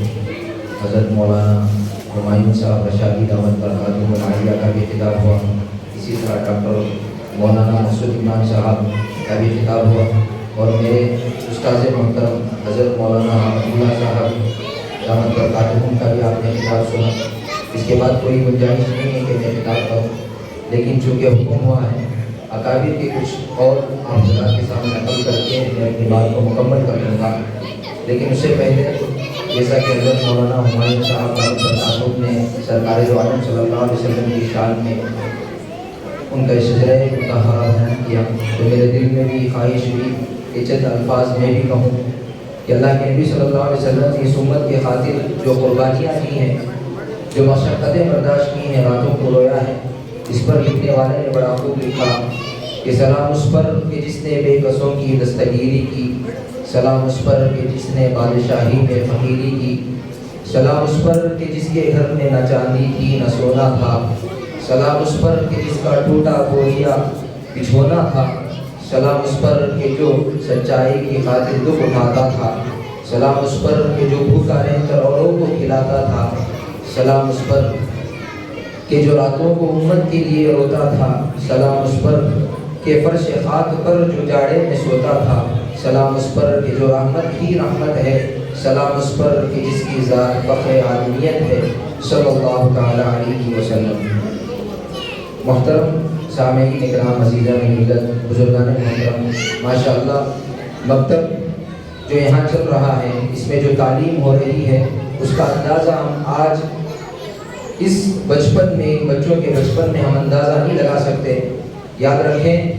حضرت مولانا ہمایوں صاحب رشادی دامت برکاتہ العالیہ کا بھی خطاب ہوا، اسی طرح ڈاکٹر مولانا مسعود عمران صاحب کا بھی خطاب ہوا، اور میرے استاذ محترم حضرت مولانا عبداللہ صاحب دامت برکاتہم کا بھی آپ نے خطاب سنا. اس کے بعد کوئی گنجائش نہیں ہے کہ میں خطاب کروں، لیکن چونکہ حکم ہوا ہے اکابر کے کچھ اور حضرات کے سامنے نقل کر کے میں اپنی بات کو مکمل کر دوں گا. لیکن اس سے پہلے جیسا کہ حضرت مولانا ہمایوں صاحب دامت برکاتہم نے سرکار دو عالم صلی اللہ علیہ وسلم کی شان میں ان کا شجرہ مطہرہ بیان کیا، تو میرے دل میں بھی خواہش ہوئی کہ چند الفاظ میں بھی کہوں کہ اللہ کے نبی صلی اللہ علیہ وسلم کی اس امت کے خاطر جو قربانیاں کی ہیں، جو مشقتیں برداشت کی ہیں، راتوں کو رویا ہے، اس پر لکھنے والے نے بڑا خوب لکھا کہ سلام اس پر کہ جس نے بے کسوں کی دستگیری کی، سلام اس پر کہ جس نے بادشاہی میں فقیری کی، سلام اس پر کہ جس کے گھر میں نہ چاندی تھی نہ سونا تھا، سلام اس پر کہ جس کا ٹوٹا بوریا بچھونا تھا، سلام اس پر کہ جو سچائی کی خاطر دکھ اٹھاتا تھا، سلام اس پر کہ جو بھوکا رہ کر اوروں کو کھلاتا تھا، سلام اس پر کہ جو راتوں کو امت کے لیے روتا تھا، سلام اس پر کہ فرش خاک پر جو جاڑے میں سوتا تھا، سلام اس پر کہ جو رحمت ہی رحمت ہے، سلام اس پر کہ جس کی ذات فخر عالمیت ہے، صلی اللہ تعالی علیہ وسلم. محترم سامعین اکرام، عزیزان ملت، بزرگان محترم، ماشاءاللہ مکتب جو یہاں چل رہا ہے، اس میں جو تعلیم ہو رہی ہے، اس کا اندازہ ہم آج اس بچپن میں، بچوں کے بچپن میں ہم اندازہ نہیں لگا سکتے. یاد رکھیں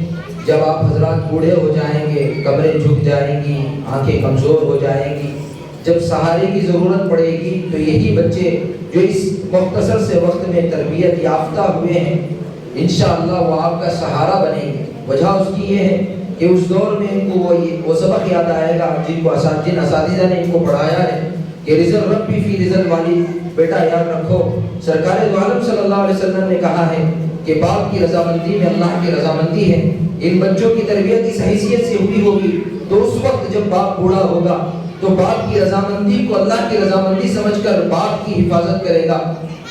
جب آپ حضرات بوڑھے ہو جائیں گے، کمریں جھک جائیں گی، آنکھیں کمزور ہو جائیں گی، جب سہارے کی ضرورت پڑے گی تو یہی بچے جو اس مختصر سے وقت میں تربیت یافتہ ہوئے ہیں، انشاءاللہ وہ آپ کا سہارا بنیں گے. وجہ اس کی یہ ہے کہ اس دور میں ان کو وہ سبق یاد آئے گا جن اساتذہ نے ان کو پڑھایا ہے کہ رزق ربی فی رزق والی، بیٹا یاد رکھو سرکار دو عالم صلی اللہ علیہ وسلم نے کہا ہے کہ باپ کی رضامندی میں اللہ کی رضامندی ہے. ان بچوں کی تربیت اس حیثیت سے ہوئی ہوگی تو اس وقت جب باپ بوڑھا ہوگا تو باپ کی رضامندی کو اللہ کی رضامندی سمجھ کر باپ کی حفاظت کرے گا.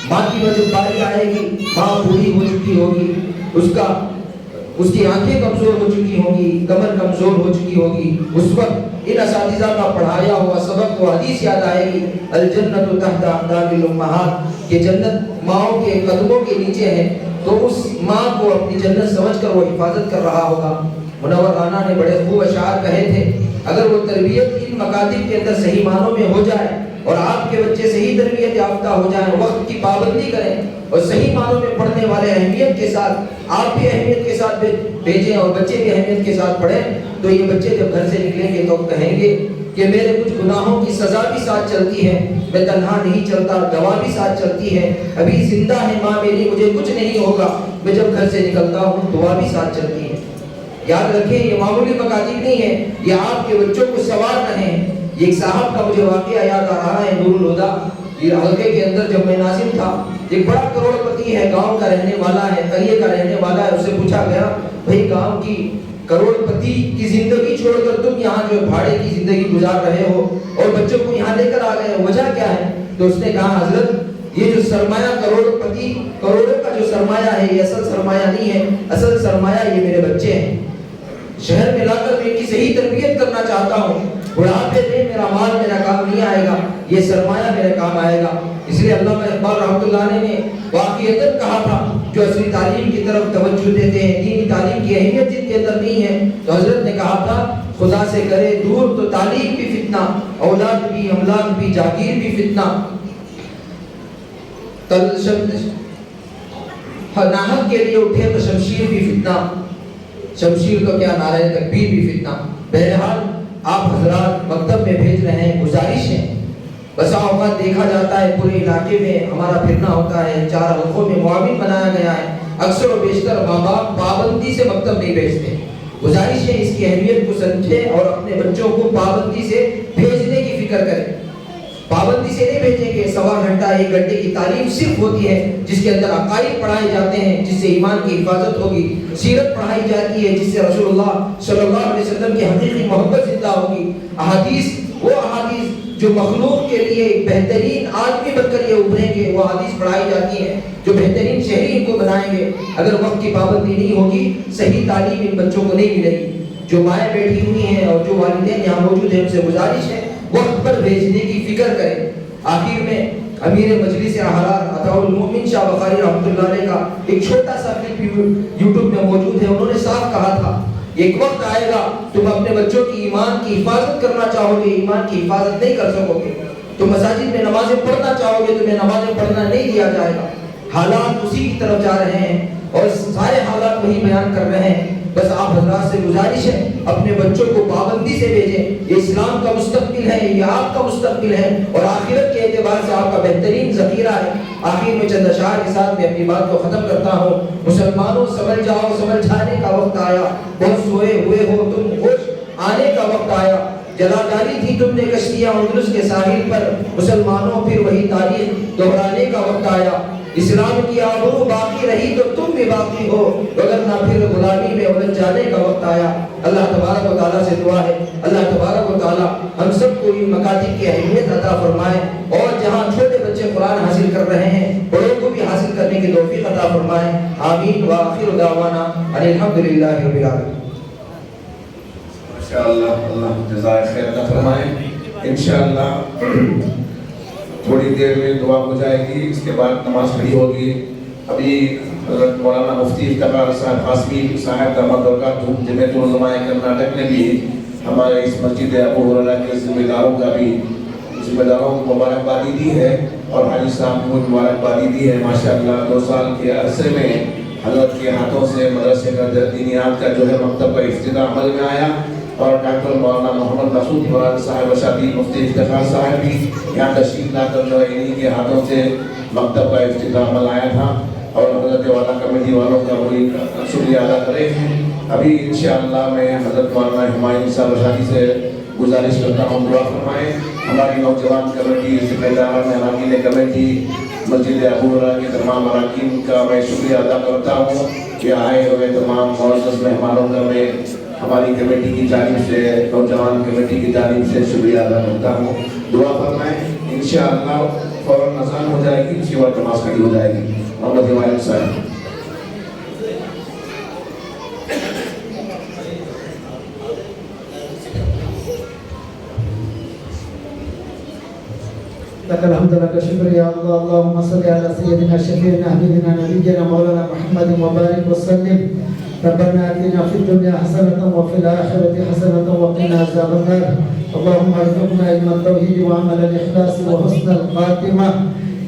ماں کی جب باری آئے گی، ماں بوڑھی ہو چکی ہوگی، اس کی آنکھیں کمزور ہو چکی ہوں گی، کمر کمزور ہو چکی ہوگی، اس وقت ان اساتذہ کا پڑھایا ہوا سبق و حدیث یاد آئے گی، الجنت تحت اقدام الامہات، کہ جنت ماؤں کے قدموں کے نیچے ہے. تو اس ماں کو اپنی جنت سمجھ کر وہ حفاظت کر رہا ہوگا. منور رانا نے بڑے خوب اشعار کہے تھے، اگر وہ تربیت ان مکاتب کے اندر صحیح معنوں میں ہو جائے اور آپ کے بچے صحیح تربیت یافتہ ہو جائیں، وقت کی پابندی کریں اور صحیح معنوں میں پڑھنے والے اہمیت کے ساتھ، آپ بھی اہمیت کے ساتھ بھیجیں اور بچے بھی اہمیت کے ساتھ پڑھیں، تو یہ بچے جب گھر سے نکلیں گے تو کہیں گے کہ میرے کچھ گناہوں کی سزا بھی ساتھ چلتی ہے، میں تنہا نہیں چلتا، دوا بھی ساتھ چلتی ہے، ابھی زندہ ہے ماں میری، مجھے کچھ نہیں ہوگا، میں جب گھر سے نکلتا ہوں دعا بھی ساتھ چلتی ہے. یاد رکھیں یہ معمولی مکاتب نہیں ہے، یہ آپ کے بچوں کو سوار رہے ہیں. یہ ایک صاحب کا مجھے واقعہ یاد آ رہا ہے، نور الہدی یہ حلقے کے اندر جب میں ناظم تھا، ایک بڑا کروڑ پتی ہے، گاؤں کا رہنے والا ہے، قریے کا رہنے والا ہے. اسے پوچھا گیا بھائی گاؤں کی کروڑ پتی کی زندگی چھوڑ کر تم یہاں جو بھاڑے کی زندگی گزار رہے ہو اور بچوں کو یہاں لے کر آ گئے، وجہ کیا ہے؟ تو اس نے کہا حضرت یہ جو سرمایہ کروڑ پتی، کروڑوں کا جو سرمایہ ہے یہ اصل سرمایہ نہیں ہے، اصل سرمایہ یہ میرے بچے ہیں. شہر میں لا کر میں ان کی صحیح تربیت کرنا چاہتا ہوں، بڑھاپے میں میرا مال میرا کام نہیں آئے گا، یہ سرمایہ میرے کام آئے گا. اس لیے علامہ اقبال رحمۃ اللہ علیہ نے واقعیتاً کہا تھا جو اصلی تعلیم کی طرف توجہ دیتے ہیں، دینی تعلیم کی اہمیت جن کے اندر نہیں ہے، تو حضرت نے کہا تھا خدا سے کرے دور تو تعلیم بھی فتنہ، اولاد بھی، املاک بھی، جاگیر بھی فتنہ، ناحق کے لیے اٹھے تو شمشیر بھی فتنہ، شمشیر تو کیا نعرہ تکبیر بھی فتنہ. بہرحال آپ حضرات مکتب میں بھیج رہے ہیں، گزارش ہے، بسا اوقات دیکھا جاتا ہے پورے علاقے میں ہمارا پھرنا ہوتا ہے، 4 حلقوں میں معاون بنایا گیا ہے، اکثر و بیشتر ماں باپ پابندی سے مکتب نہیں بھیجتے. گزارش ہے اس کی اہمیت کو سمجھیں اور اپنے بچوں کو پابندی سے بھیجنے کی فکر کریں. پابندی سے نہیں بھیجیں گے، 1.25 گھنٹہ 1 گھنٹے کی تعلیم صرف ہوتی ہے جس کے اندر عقائد پڑھائے جاتے ہیں، جس سے ایمان کی حفاظت ہوگی، سیرت پڑھائی جاتی ہے جس سے رسول اللہ صلی اللہ علیہ وسلم کی حقیقی محبت زندہ ہوگی. احادیث، وہ احادیث جو مخلوق کے لیے بہترین آدمی بن کر یہ ابھریں گے، وہ حدیث پڑھائی جاتی ہیں جو بہترین شہری ان کو بنائیں گے. اگر وقت کی پابندی نہیں ہوگی صحیح تعلیم ان بچوں کو نہیں ملے گی. جو مائیں بیٹھی ہوئی ہیں اور جو والدین یہاں موجود ہیں ان سے گزارش ہے وقت پر بھیجنے کی فکر کریں۔ آخر میں امیر مجلس احرار عطاء المؤمن شاہ بخاری رحمۃ اللہ علیہ کا ایک چھوٹا سا کلپ یوٹیوب میں موجود ہے۔ انہوں نے صاف کہا تھا ایک وقت آئے گا تم اپنے بچوں کی ایمان کی حفاظت کرنا چاہو گے، ایمان کی حفاظت نہیں کر سکو گے۔ تم مساجد میں نمازیں پڑھنا چاہو گے، تمہیں نمازیں پڑھنا نہیں دیا جائے گا۔ حالات اسی کی طرف جا رہے ہیں اور سارے حالات وہی بیان کر رہے ہیں۔ بس آپ حضرات سے گزارش ہے اپنے بچوں کو پابندی سے بھیجیں، یہ اسلام کا مستقبل ہے، یہ آپ کا مستقبل ہے اور آخرت کے اعتبار سے آپ کا بہترین ذخیرہ ہے۔ آخر میں چند اشعار کے ساتھ میں اپنی بات کو ختم کرتا ہوں۔ مسلمانوں سمجھ جاؤ، سمجھ جانے کا وقت آیا، بہت سوئے ہوئے ہو تم، ہوش آنے کا وقت آیا۔ جلا ڈالی تھی تم نے کشتیاں اندلس کے ساحل پر، مسلمانوں پھر وہی تاریخ دہرانے کا وقت آیا۔ اسلام کی آبرو باقی رہی تو تم بھی باقی ہو، وگرنہ پھر غلامی میں الجھ جانے کا وقت آیا۔ اللہ تبارک و تعالیٰ سے دعا ہے اللہ تبارک و تعالیٰ ہم سب کو ان مکاتب کی اہمیت عطا فرمائے اور جہاں چھوٹے بچے قرآن حاصل کر رہے ہیں بڑوں کو بھی حاصل کرنے کی توفیق عطا فرمائے۔ آمین وآخر دعوانا ان الحمدللہ رب العالمین۔ انشاءاللہ اللہ جزائے خیر عطا فرمائے۔ انشاءاللہ تھوڑی دیر میں دعا ہو جائے گی، اس کے بعد نماز پڑھی ہوگی۔ ابھی حضرت مولانا مفتی افتخار صاحب قاسمی صاحب دامت برکاتہ جمعیت العلماء کرناٹک نے بھی ہمارے اس مسجد ابو ہریرہ کے ذمہ داروں کو مبارکبادی دی ہے اور حاجی صاحب کو مبارکبادی دی ہے۔ ماشاءاللہ 2 سال کے عرصے میں حضرت کے ہاتھوں سے مدرسے کا دینیات کا جو ہے مکتب کا افتتاح عمل میں آیا اور ڈاکٹر مولانا محمد مسعود مراد صاحب شادی مفتی افتخار صاحب بھی یہاں تشریف لا کر جو ہے انہی کے ہاتھوں سے مکتب کا افتتاح عمل آیا تھا اور حضرت والا کمیٹی والوں کا وہی شکریہ ادا کرے۔ ابھی انشاءاللہ میں حضرت مولانا ہمایوں صاحب شادی سے گزارش کرتا ہوں دعا فرمائیں۔ ہماری نوجوان کمیٹی، ذمہ داران اراکین کمیٹی، مسجد ابو ہریرہ کے تمام اراکین کا میں شکریہ ادا کرتا ہوں کہ آئے ہوئے تمام معزز مہمانوں کا میں ہماری کمیٹی کی جانب سے، نوجوان کمیٹی کی جانب سے شکریہ ادا کرتا ہوں۔ دعا فرمائیں، انشاءاللہ فوراً اذان ہو جائے گی، اس کے بعد نماز کھڑی ہو جائے گی۔ محمد ہمایوں صاحب لك الحمد لك الشكر يا الله اللهم صل على سيدنا شفيعنا حبيبنا نبينا مولانا محمد وبارك وسلم ربنا آتنا في الدنيا حسنة وفي الآخرة حسنة وقنا عذاب النار اللهم ارزقنا علم التوحيد وعمل الإخلاص وحسن الخاتمة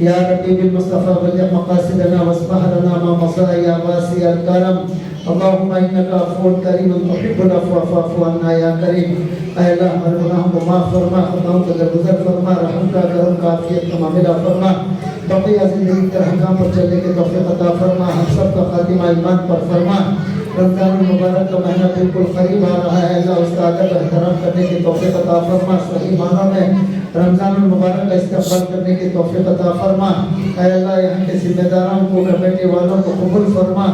يا ربي بالمصطفى بلغ مقاصدنا واصلح لنا ما مضى يا واسع الكرم اللهم انك عفو كريم تحب العفو فاعف عنا يا كريم۔ اے اللہ ہمارے گناہوں کو معاف فرما، خطاؤں کو درگزر فرما، رحم کا کرم کا عافیت کا معاملہ فرما، بقیہ زندگی کے احکام پر چلنے کی توفیق عطا فرما، ہم سب کا خاتمہ ایمان پر فرما۔ رمضان المبارک کا مہینہ بالکل قریب آ رہا ہے، اللہ اس کا ادب احترام کرنے کی توفیق عطا فرما، صحیح معنوں میں رمضان المبارک کا استقبال کرنے کی توفیق عطا فرما۔ اے اللہ یہاں کے ذمہ داروں کو، کمیٹی والوں کو قبول فرما۔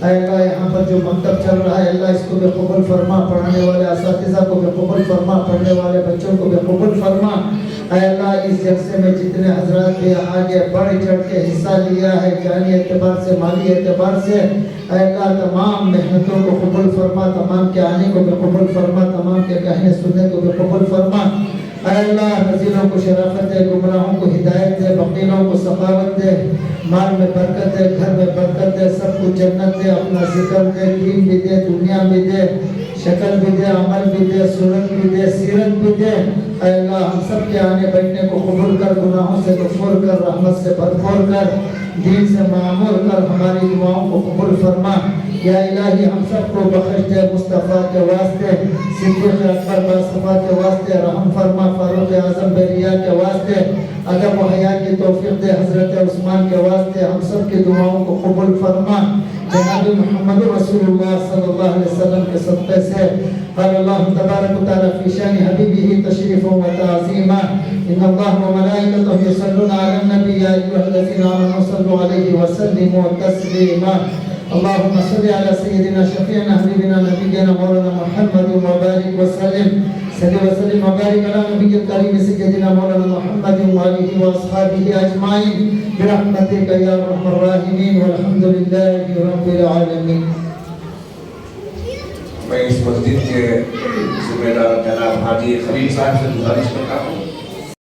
اے اللہ یہاں پر جو مکتب چل رہا ہے اللہ اس کو بھی قبول فرما، پڑھانے والے اساتذہ کو بھی قبول فرما، پڑھنے والے بچوں کو بھی قبول فرما۔ اے اللہ اس جلسے میں جتنے حضرات بھی آگے بڑھ چڑھ کے حصہ لیا ہے جانی اعتبار سے، مالی اعتبار سے، اے اللہ تمام محنتوں کو قبول فرما، تمام کے آنے کو بھی قبول فرما، تمام کے کہنے سننے کو بھی قبول فرما۔ اے اللہ رزیلوں کو شرافت دے، گمراہوں کو ہدایت دے، بخیلوں کو سخاوت دے، مال میں برکت دے، گھر میں برکت دے، سب کو جنت دے، اپنا ذکر دے، دین بھی دے، دنیا بھی دے، شکل بھی دے، عمل بھی دے، صورت بھی دے، سیرت بھی دے۔ اے اللہ ہم سب کے آنے بیٹھنے کو قبول کر، گناہوں سے مغفور کر، رحمت سے بھرپور کر، دین سے معمور کر، ہماری دعاؤں کو قبول فرما۔ یا الہی ہم سب کو بخش دے، مصطفیٰ کے واسطے، صدیق اکبر باصفا کے واسطے، رحم فرما، فاروق اعظم بریا کے واسطے، ادب و حیا کی توفیق دے، حضرت عثمان کے واسطے ہم سب کی دعاؤں کو قبول فرما۔ جناب محمد رسول اللہ صلی اللہ علیہ وسلم کے صدقے سے قال اللہ تبارک و تعالی فی شان حبیبہ تشریفا و تعظیما ان اللہ و ملائکتہ یصلون علی النبی یا ایھا الذین آمنوا صلوا علیہ وسلموا تسلیما اللهم صل على سيدنا شفيعنا حبيبنا نبينا مولانا محمد وبارك وسلم صل وسلم وبارك على نبي الكريم سيدنا مولانا محمد وآله وأصحابه أجمعين برحمتك يا أرحم الراحمين والحمد لله رب العالمين۔ میں اس مسجد کے ذمہ دار جناب حاجی خلیل صاحب سے گزارش کرتا ہوں